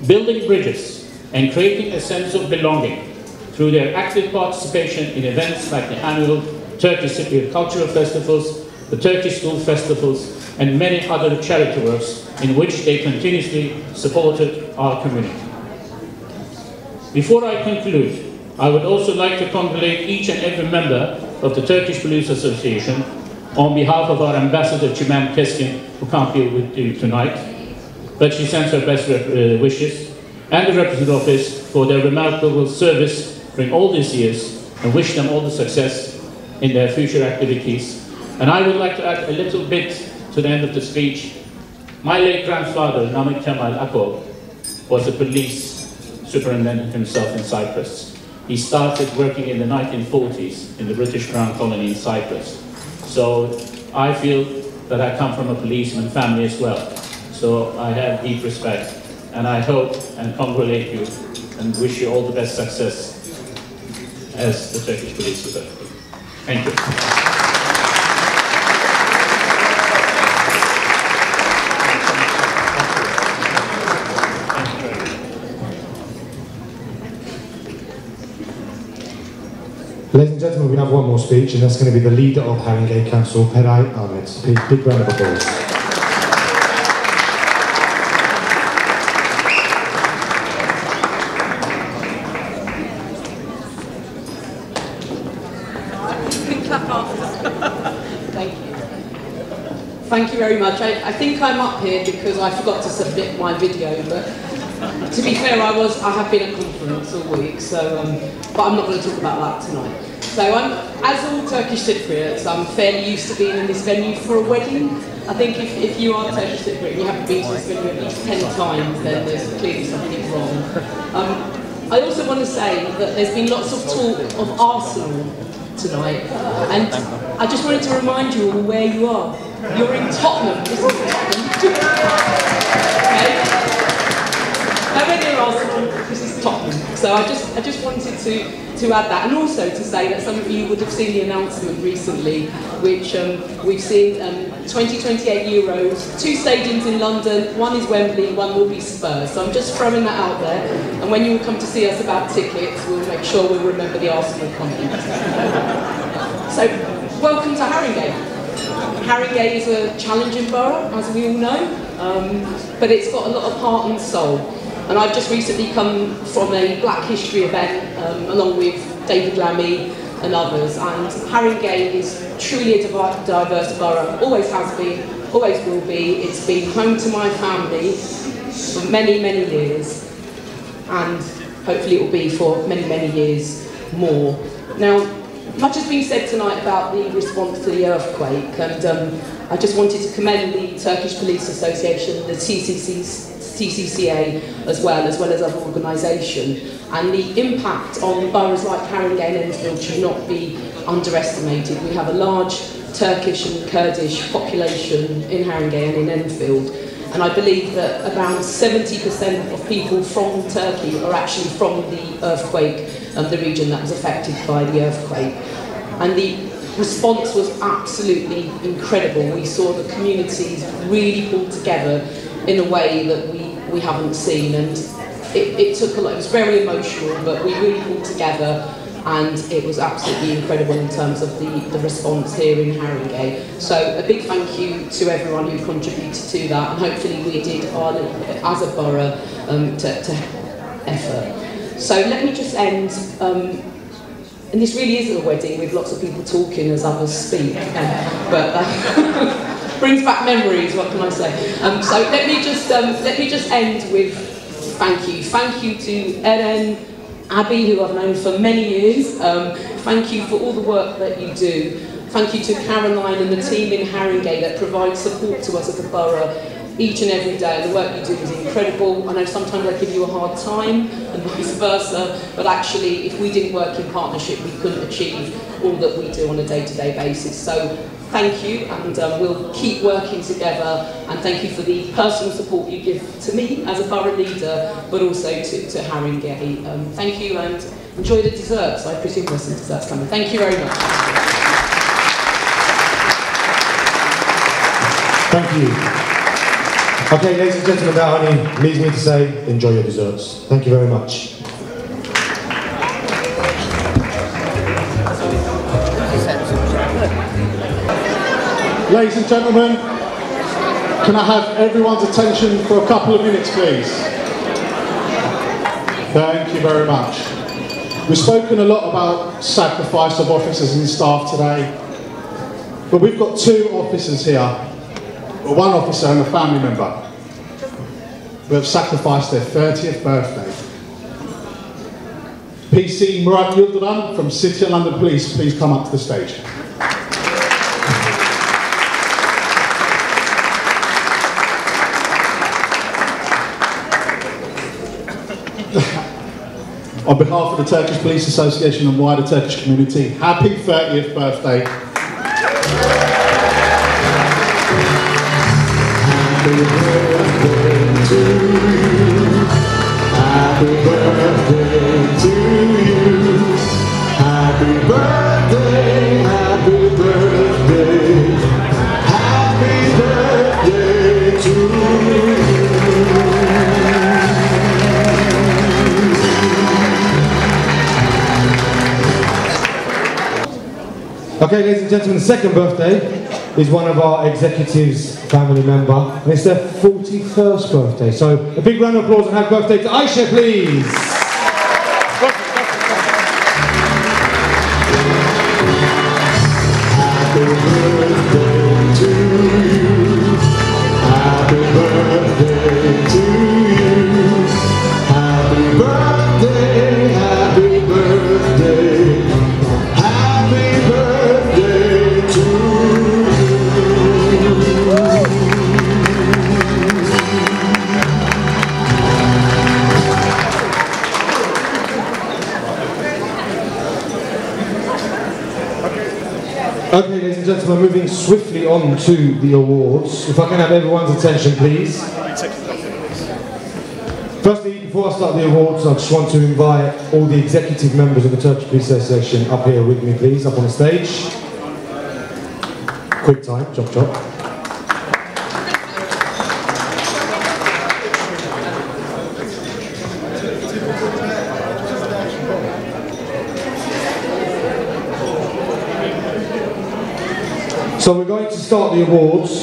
building bridges and creating a sense of belonging through their active participation in events like the annual Turkish Cypriot Cultural Festivals, the Turkish School Festivals, and many other charity works in which they continuously supported our community. Before I conclude, I would also like to congratulate each and every member of the Turkish Police Association on behalf of our Ambassador Çimen Keskin, who can't be with you tonight, but she sends her best wishes, and the Representative Office for their remarkable service during all these years, and wish them all the success in their future activities. And I would like to add a little bit to the end of the speech. My late grandfather, Namık Kemal Akol, was a police superintendent himself in Cyprus. He started working in the 1940s in the British Crown colony in Cyprus. So I feel that I come from a policeman family as well. So I have deep respect, and I hope and congratulate you and wish you all the best success as the Turkish Police Authority. Thank you. Ladies and gentlemen, we have one more speech, and that's going to be the leader of Haringey Council, Peray Ahmed. Big round of applause. Thank you. Thank you very much. I think I'm up here because I forgot to submit my video, but to be fair, I have been at conference all week, so but I'm not going to talk about that tonight. So as all Turkish Cypriots, I'm fairly used to being in this venue for a wedding. I think if you are Turkish Cypriot and you haven't been to this venue at least 10 times, then there's clearly something wrong. I also want to say that there's been lots of talk of Arsenal tonight, and I just wanted to remind you all where you are. You're in Tottenham. This is Tottenham. Okay? Nowhere near Arsenal, this is Tottenham. So I just wanted to add that, and also to say that some of you would have seen the announcement recently, which we've seen 2028 Euros, 2 stadiums in London, one is Wembley, one will be Spurs. So I'm just throwing that out there, and when you will come to see us about tickets, we'll make sure we'll remember the Arsenal comment. So, welcome to Haringey. Haringey is a challenging borough, as we all know, but it's got a lot of heart and soul. And I've just recently come from a Black History event, along with David Lammy and others, and Haringey is truly a diverse borough, always has been, always will be. It's been home to my family for many, many years, and hopefully it will be for many, many years more. Now, much has been said tonight about the response to the earthquake, and I just wanted to commend the Turkish Police Association, the TCCA as well as other organisations. And the impact on boroughs like Haringey and Enfield should not be underestimated. We have a large Turkish and Kurdish population in Haringey and in Enfield. And I believe that around 70% of people from Turkey are actually from the earthquake, the region that was affected by the earthquake. And the response was absolutely incredible. We saw the communities really pull together in a way that we haven't seen. And it took a lot, it was very emotional, but we really pulled together. And it was absolutely incredible in terms of the response here in Haringey. So a big thank you to everyone who contributed to that, and hopefully we did our little bit as a borough to effort. So let me just end, and this really is a wedding with lots of people talking as others speak, but brings back memories, what can I say? So let me just end with thank you. Thank you to Eren, Abby, who I've known for many years. Thank you for all the work that you do. Thank you to Caroline and the team in Haringey that provide support to us as a borough each and every day. The work you do is incredible. I know sometimes I give you a hard time and vice versa, but actually if we didn't work in partnership we couldn't achieve all that we do on a day-to-day basis. So thank you, and we'll keep working together, and thank you for the personal support you give to me as a borough leader, but also to Haringey. Thank you, and enjoy the desserts. I presume there's some desserts coming. Thank you very much. Thank you. Okay, ladies and gentlemen, that only leaves me to say, enjoy your desserts. Thank you very much. Ladies and gentlemen, can I have everyone's attention for a couple of minutes, please? Thank you very much. We've spoken a lot about sacrifice of officers and staff today, but we've got two officers here, one officer and a family member, who have sacrificed their 30th birthday. PC Murat Yildirim from City of London Police, please come up to the stage. On behalf of the Turkish Police Association and wider Turkish community, happy 30th birthday. Happy birthday to you. Happy birthday to you. Happy birthday, happy birthday. Happy birthday to you. Okay, ladies and gentlemen, the second birthday is one of our executives' family member, and it's their 41st birthday. So a big round of applause and happy birthday to Aisha, please. Happy birthday to you. Happy birthday to you. Happy birthday, happy birthday. Happy birthday to you. Okay, ladies and gentlemen, moving swiftly on to the awards. If I can have everyone's attention, please. Firstly, before I start the awards, I just want to invite all the executive members of the Turkish Police Association up here with me, please, up on the stage. Quick time, chop chop. So we're going to start the awards.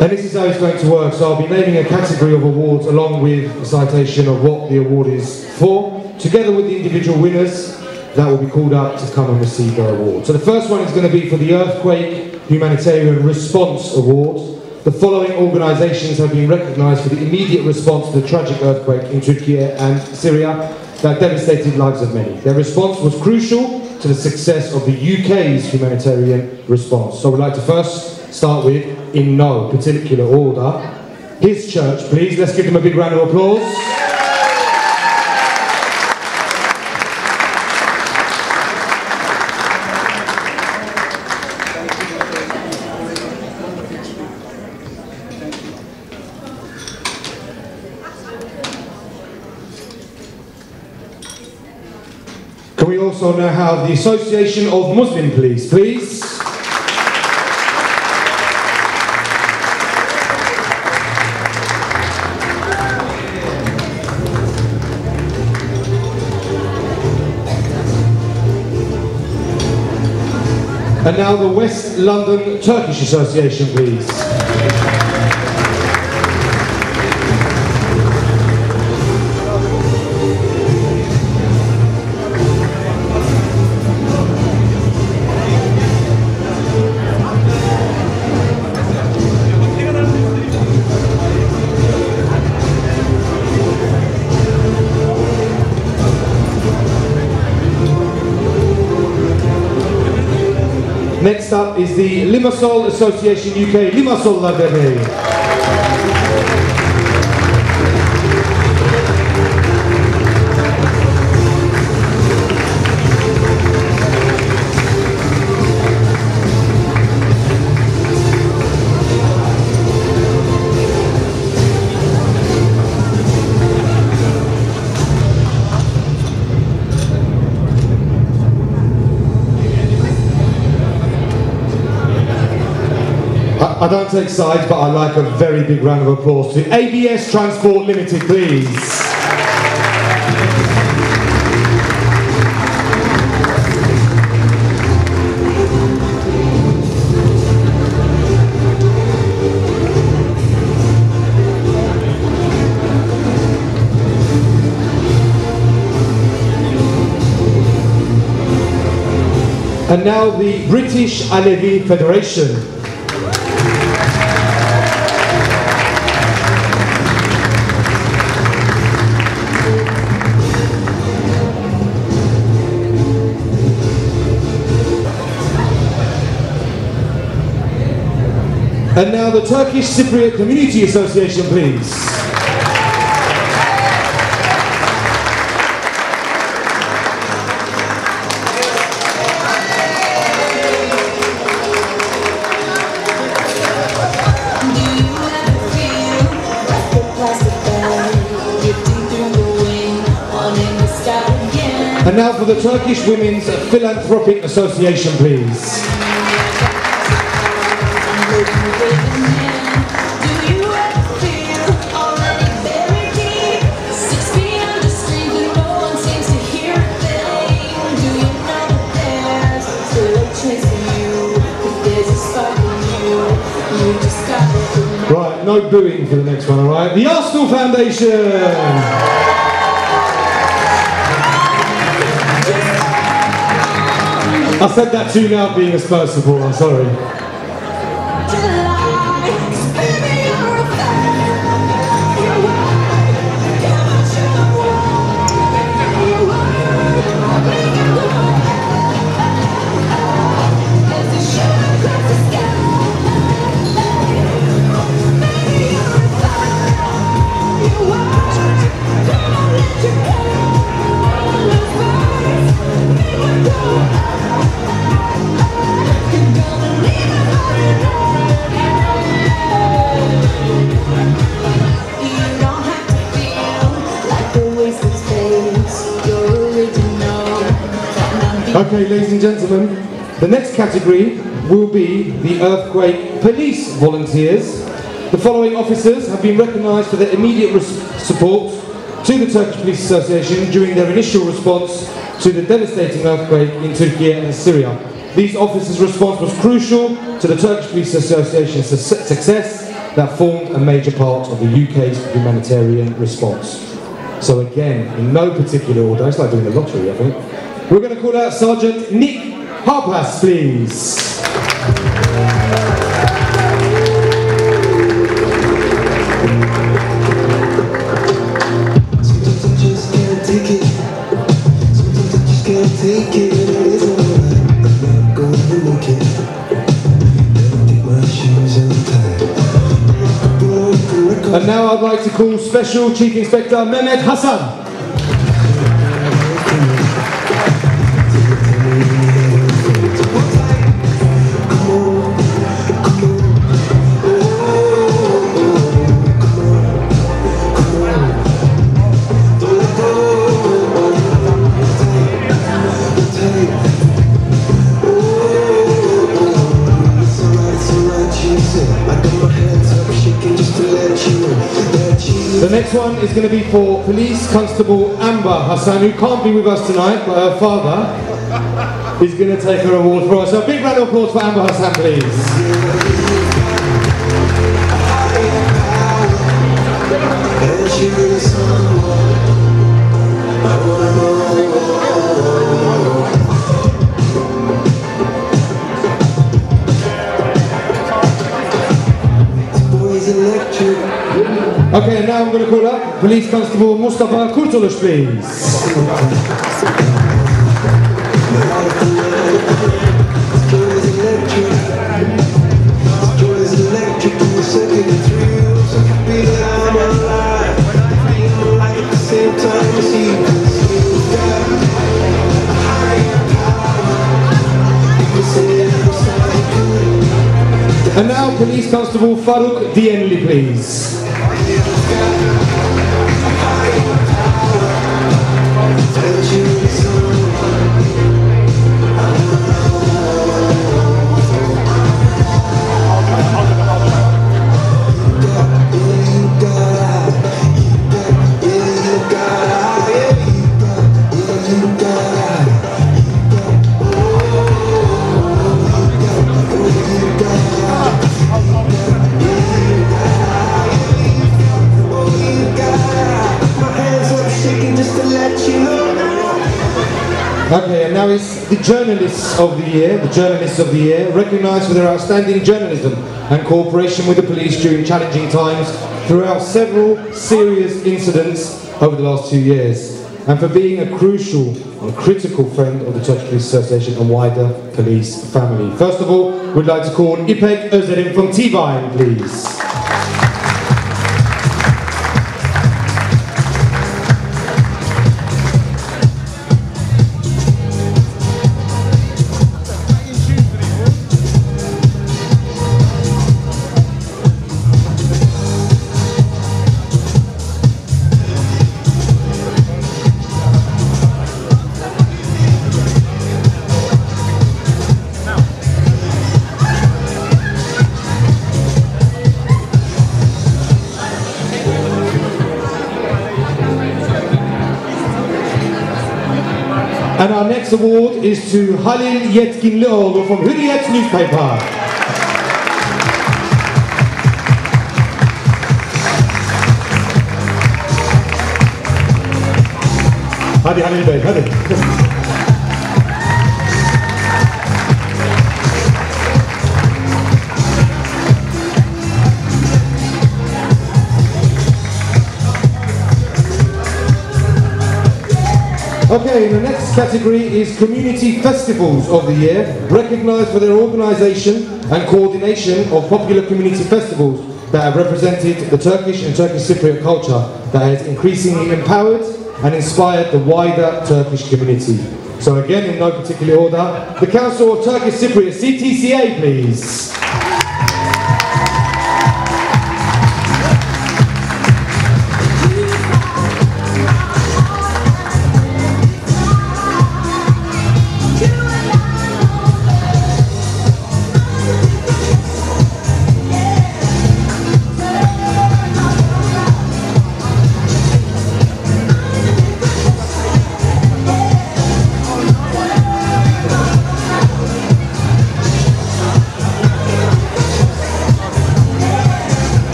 And this is how it's going to work. So I'll be naming a category of awards along with a citation of what the award is for, together with the individual winners that will be called up to come and receive their award. So the first one is going to be for the Earthquake Humanitarian Response Award the following organisations have been recognised for the immediate response to the tragic earthquake in Turkey and Syria that devastated lives of many. Their response was crucial to the success of the UK's humanitarian response. So we'd like to first start with, in no particular order, his church, please. Let's give them a big round of applause. Can we also now have the Association of Muslim Police, please? And now the West London Turkish Association, please. Next up is the Limassol Association UK, Limassollar Derneği. I don't take sides, but I like a very big round of applause to ABS Transport Limited, please. And now the British Alevi Federation. And now the Turkish Cypriot Community Association, please. And now for the Turkish Women's Philanthropic Association, please. Right, no booing for the next one, alright? The Arsenal Foundation! I said that too now being a Spurs supporter, I'm sorry. Okay, ladies and gentlemen, the next category will be the Earthquake Police Volunteers. The following officers have been recognised for their immediate support to the Turkish Police Association during their initial response to the devastating earthquake in Turkey and Syria. These officers' response was crucial to the Turkish Police Association's success that formed a major part of the UK's humanitarian response. So again, in no particular order, it's like doing the lottery, I think. We're going to call out Sergeant Nick Harpas, please. And now I'd like to call Special Chief Inspector Mehmet Hasan. The next one is going to be for Police Constable Amber Hassan, who can't be with us tonight, but her father is going to take her award for us. So a big round of applause for Amber Hassan, please. Okay, and now I'm going to call up Police Constable Mustafa Kurtuluş, please. And now Police Constable Faruk Dienli, please. Okay, and now it's the Journalists of the Year, recognised for their outstanding journalism and cooperation with the police during challenging times throughout several serious incidents over the last 2 years, and for being a crucial and critical friend of the Turkish Police Association and wider police family. First of all, we'd like to call İpek Özer'in from T-Vine, please. And our next award is to Halil Yetkinlioğlu from Hürriyet newspaper. Hadi Halil Bey, hadi. Okay, the next category is Community Festivals of the Year, recognised for their organisation and coordination of popular community festivals that have represented the Turkish and Turkish Cypriot culture that has increasingly empowered and inspired the wider Turkish community. So again, in no particular order, the Council of Turkish Cypriot, CTCA, please.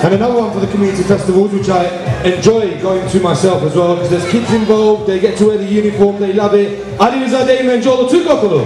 And another one for the community festivals, which I enjoy going to myself as well, because there's kids involved, they get to wear the uniform, they love it. Ali Rıza Değirmencioğlu Türk Okulu.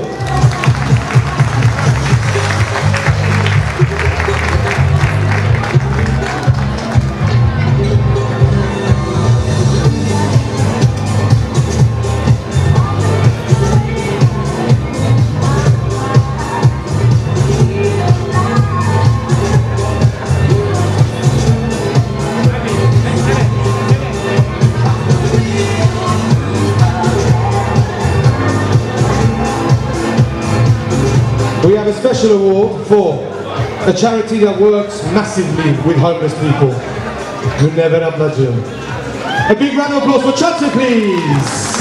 a special award for a charity that works massively with homeless people. Never ablacığım. A big round of applause for Chacha, please.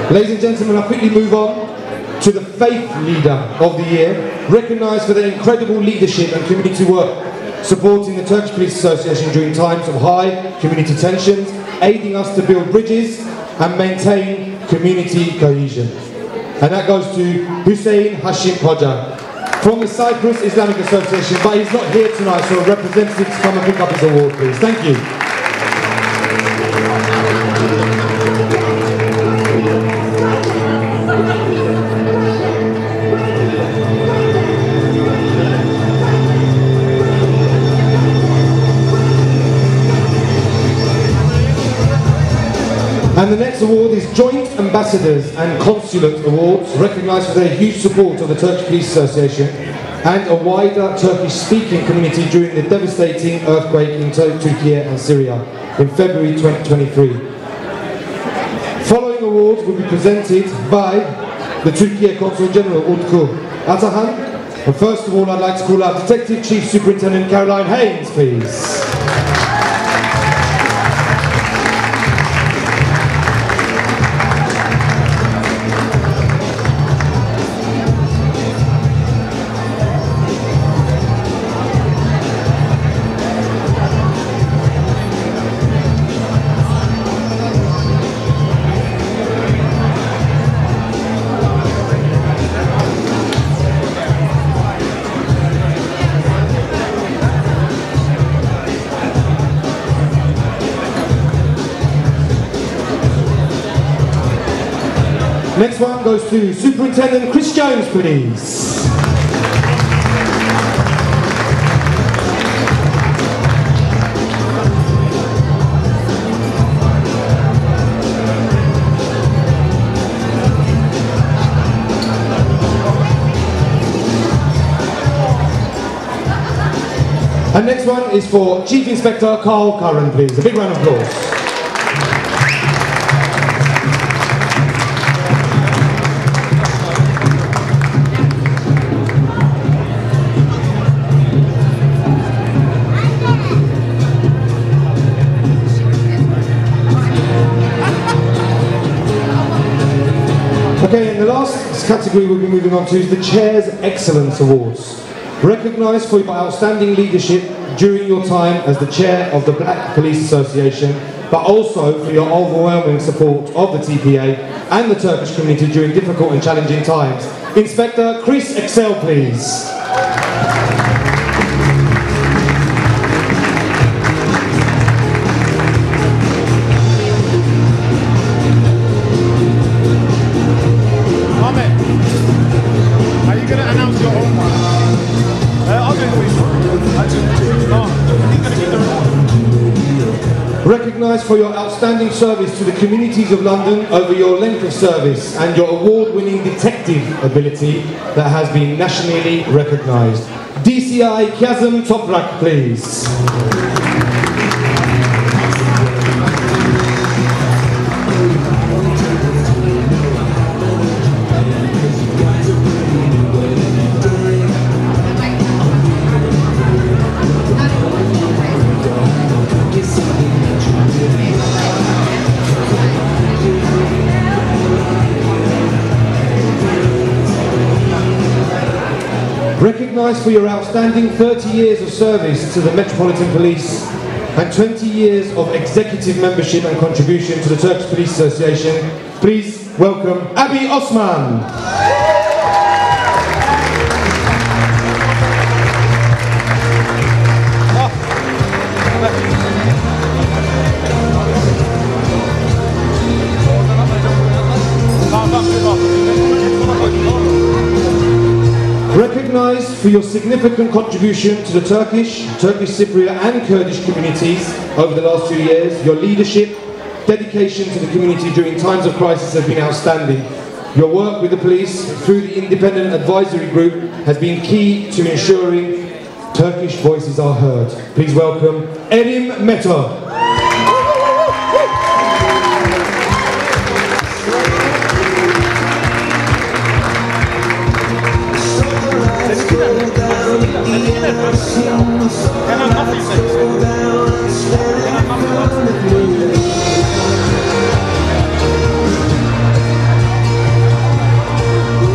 Ladies and gentlemen, I'll quickly move on to the Faith Leader of the Year, recognised for their incredible leadership and community work, supporting the Turkish Police Association during times of high community tensions, aiding us to build bridges and maintain community cohesion. And that goes to Hussein Hashim Hoja from the Cyprus Islamic Association, but he's not here tonight, so a representative to come and pick up his award, please. Thank you. And the next award is Joint Ambassadors and Consulate Awards, recognised for their huge support of the Turkish Police Association and a wider Turkish-speaking community during the devastating earthquake in Turkey and Syria in February 2023. Following awards will be presented by the Turkey Consul General Utku Atahan. And first of all, I'd like to call out Detective Chief Superintendent Caroline Haynes, please. Next one goes to Superintendent Chris Jones, please. And next one is for Chief Inspector Carl Curran, please. A big round of applause. Okay, and the last category we'll be moving on to is the Chair's Excellence Awards. Recognised for your outstanding leadership during your time as the Chair of the Black Police Association, but also for your overwhelming support of the TPA and the Turkish community during difficult and challenging times. Inspector Chris Excel, please. Recognised for your outstanding service to the communities of London over your length of service and your award-winning detective ability that has been nationally recognised. DCI Kazım Toprak, please. Recognised for your outstanding 30 years of service to the Metropolitan Police and 20 years of executive membership and contribution to the Turkish Police Association, please welcome Abi Osman. for your significant contribution to the Turkish Cypriot and Kurdish communities over the last 2 years. Your leadership, dedication to the community during times of crisis has been outstanding. Your work with the police through the independent advisory group has been key to ensuring Turkish voices are heard. Please welcome Erim Meta.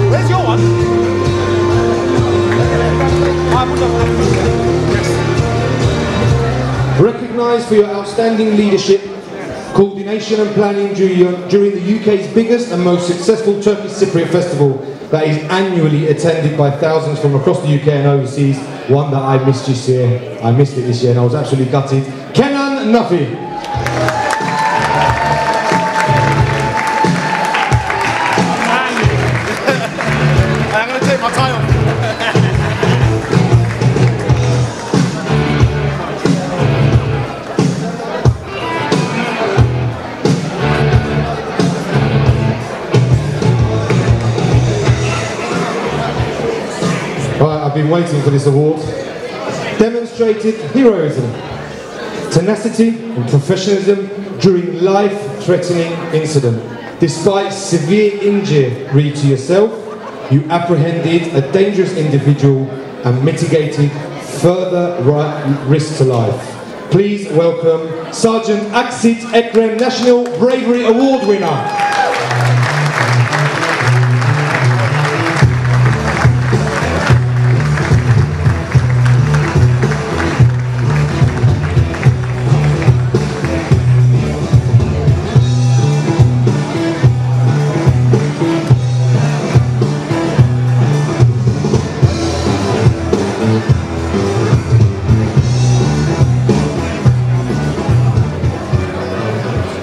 Where's your one? Recognised for your outstanding leadership, coordination and planning during the UK's biggest and most successful Turkish Cypriot festival that is annually attended by thousands from across the UK and overseas. One that I missed this year. I missed it this year and I was absolutely gutted. Kenan Nafi. I'm going to take my tie off. Right, I've been waiting for this award. Demonstrated heroism, tenacity and professionalism during life-threatening incident. Despite severe injury to yourself, you apprehended a dangerous individual and mitigated further risk to life. Please welcome Sergeant Aksit Ekrem, National Bravery Award winner.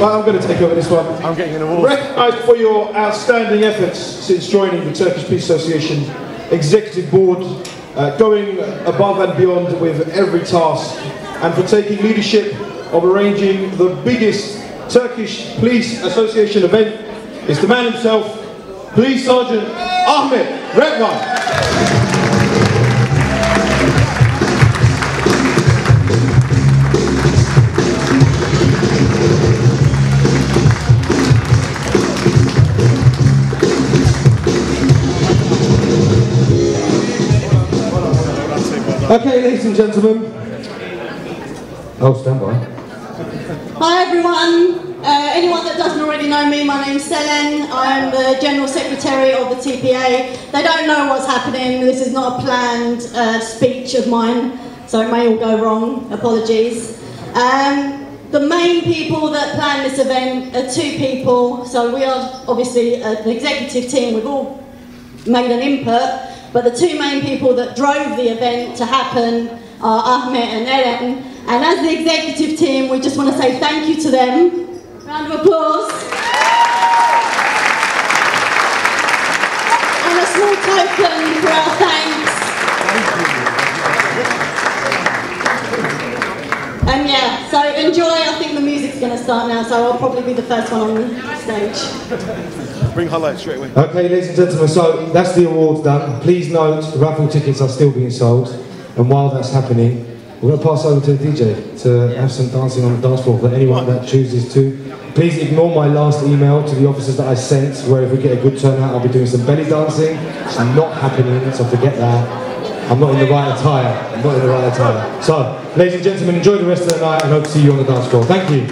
Right, I'm going to take over this one. I'm getting an award. Recognised for your outstanding efforts since joining the Turkish Peace Association Executive Board, going above and beyond with every task, and for taking leadership of arranging the biggest Turkish Police Association event, is the man himself, Police Sergeant Ahmet Redvan. Okay, ladies and gentlemen. Oh, stand by. Hi everyone. Anyone that doesn't already know me, my name's Selen. I'm the General Secretary of the TPA. They don't know what's happening. This is not a planned speech of mine, so it may all go wrong. Apologies. The main people that planned this event are two people. So we are obviously an executive team. We've all made an input. But the two main people that drove the event to happen are Ahmet and Eren. And as the executive team, we just want to say thank you to them. Round of applause. And a small token for our thanks. Yeah, so enjoy. I think the music's going to start now, so I'll probably be the first one on the stage. Bring highlights straight away. Okay, ladies and gentlemen, so that's the awards done. Please note, raffle tickets are still being sold, and while that's happening, we're going to pass over to the DJ to have some dancing on the dance floor for anyone that chooses to. Please ignore my last email to the officers that I sent, where if we get a good turnout, I'll be doing some belly dancing. It's not happening, so forget that. I'm not in the right attire. I'm not in the right attire. So, ladies and gentlemen, enjoy the rest of the night and hope to see you on the dance floor. Thank you.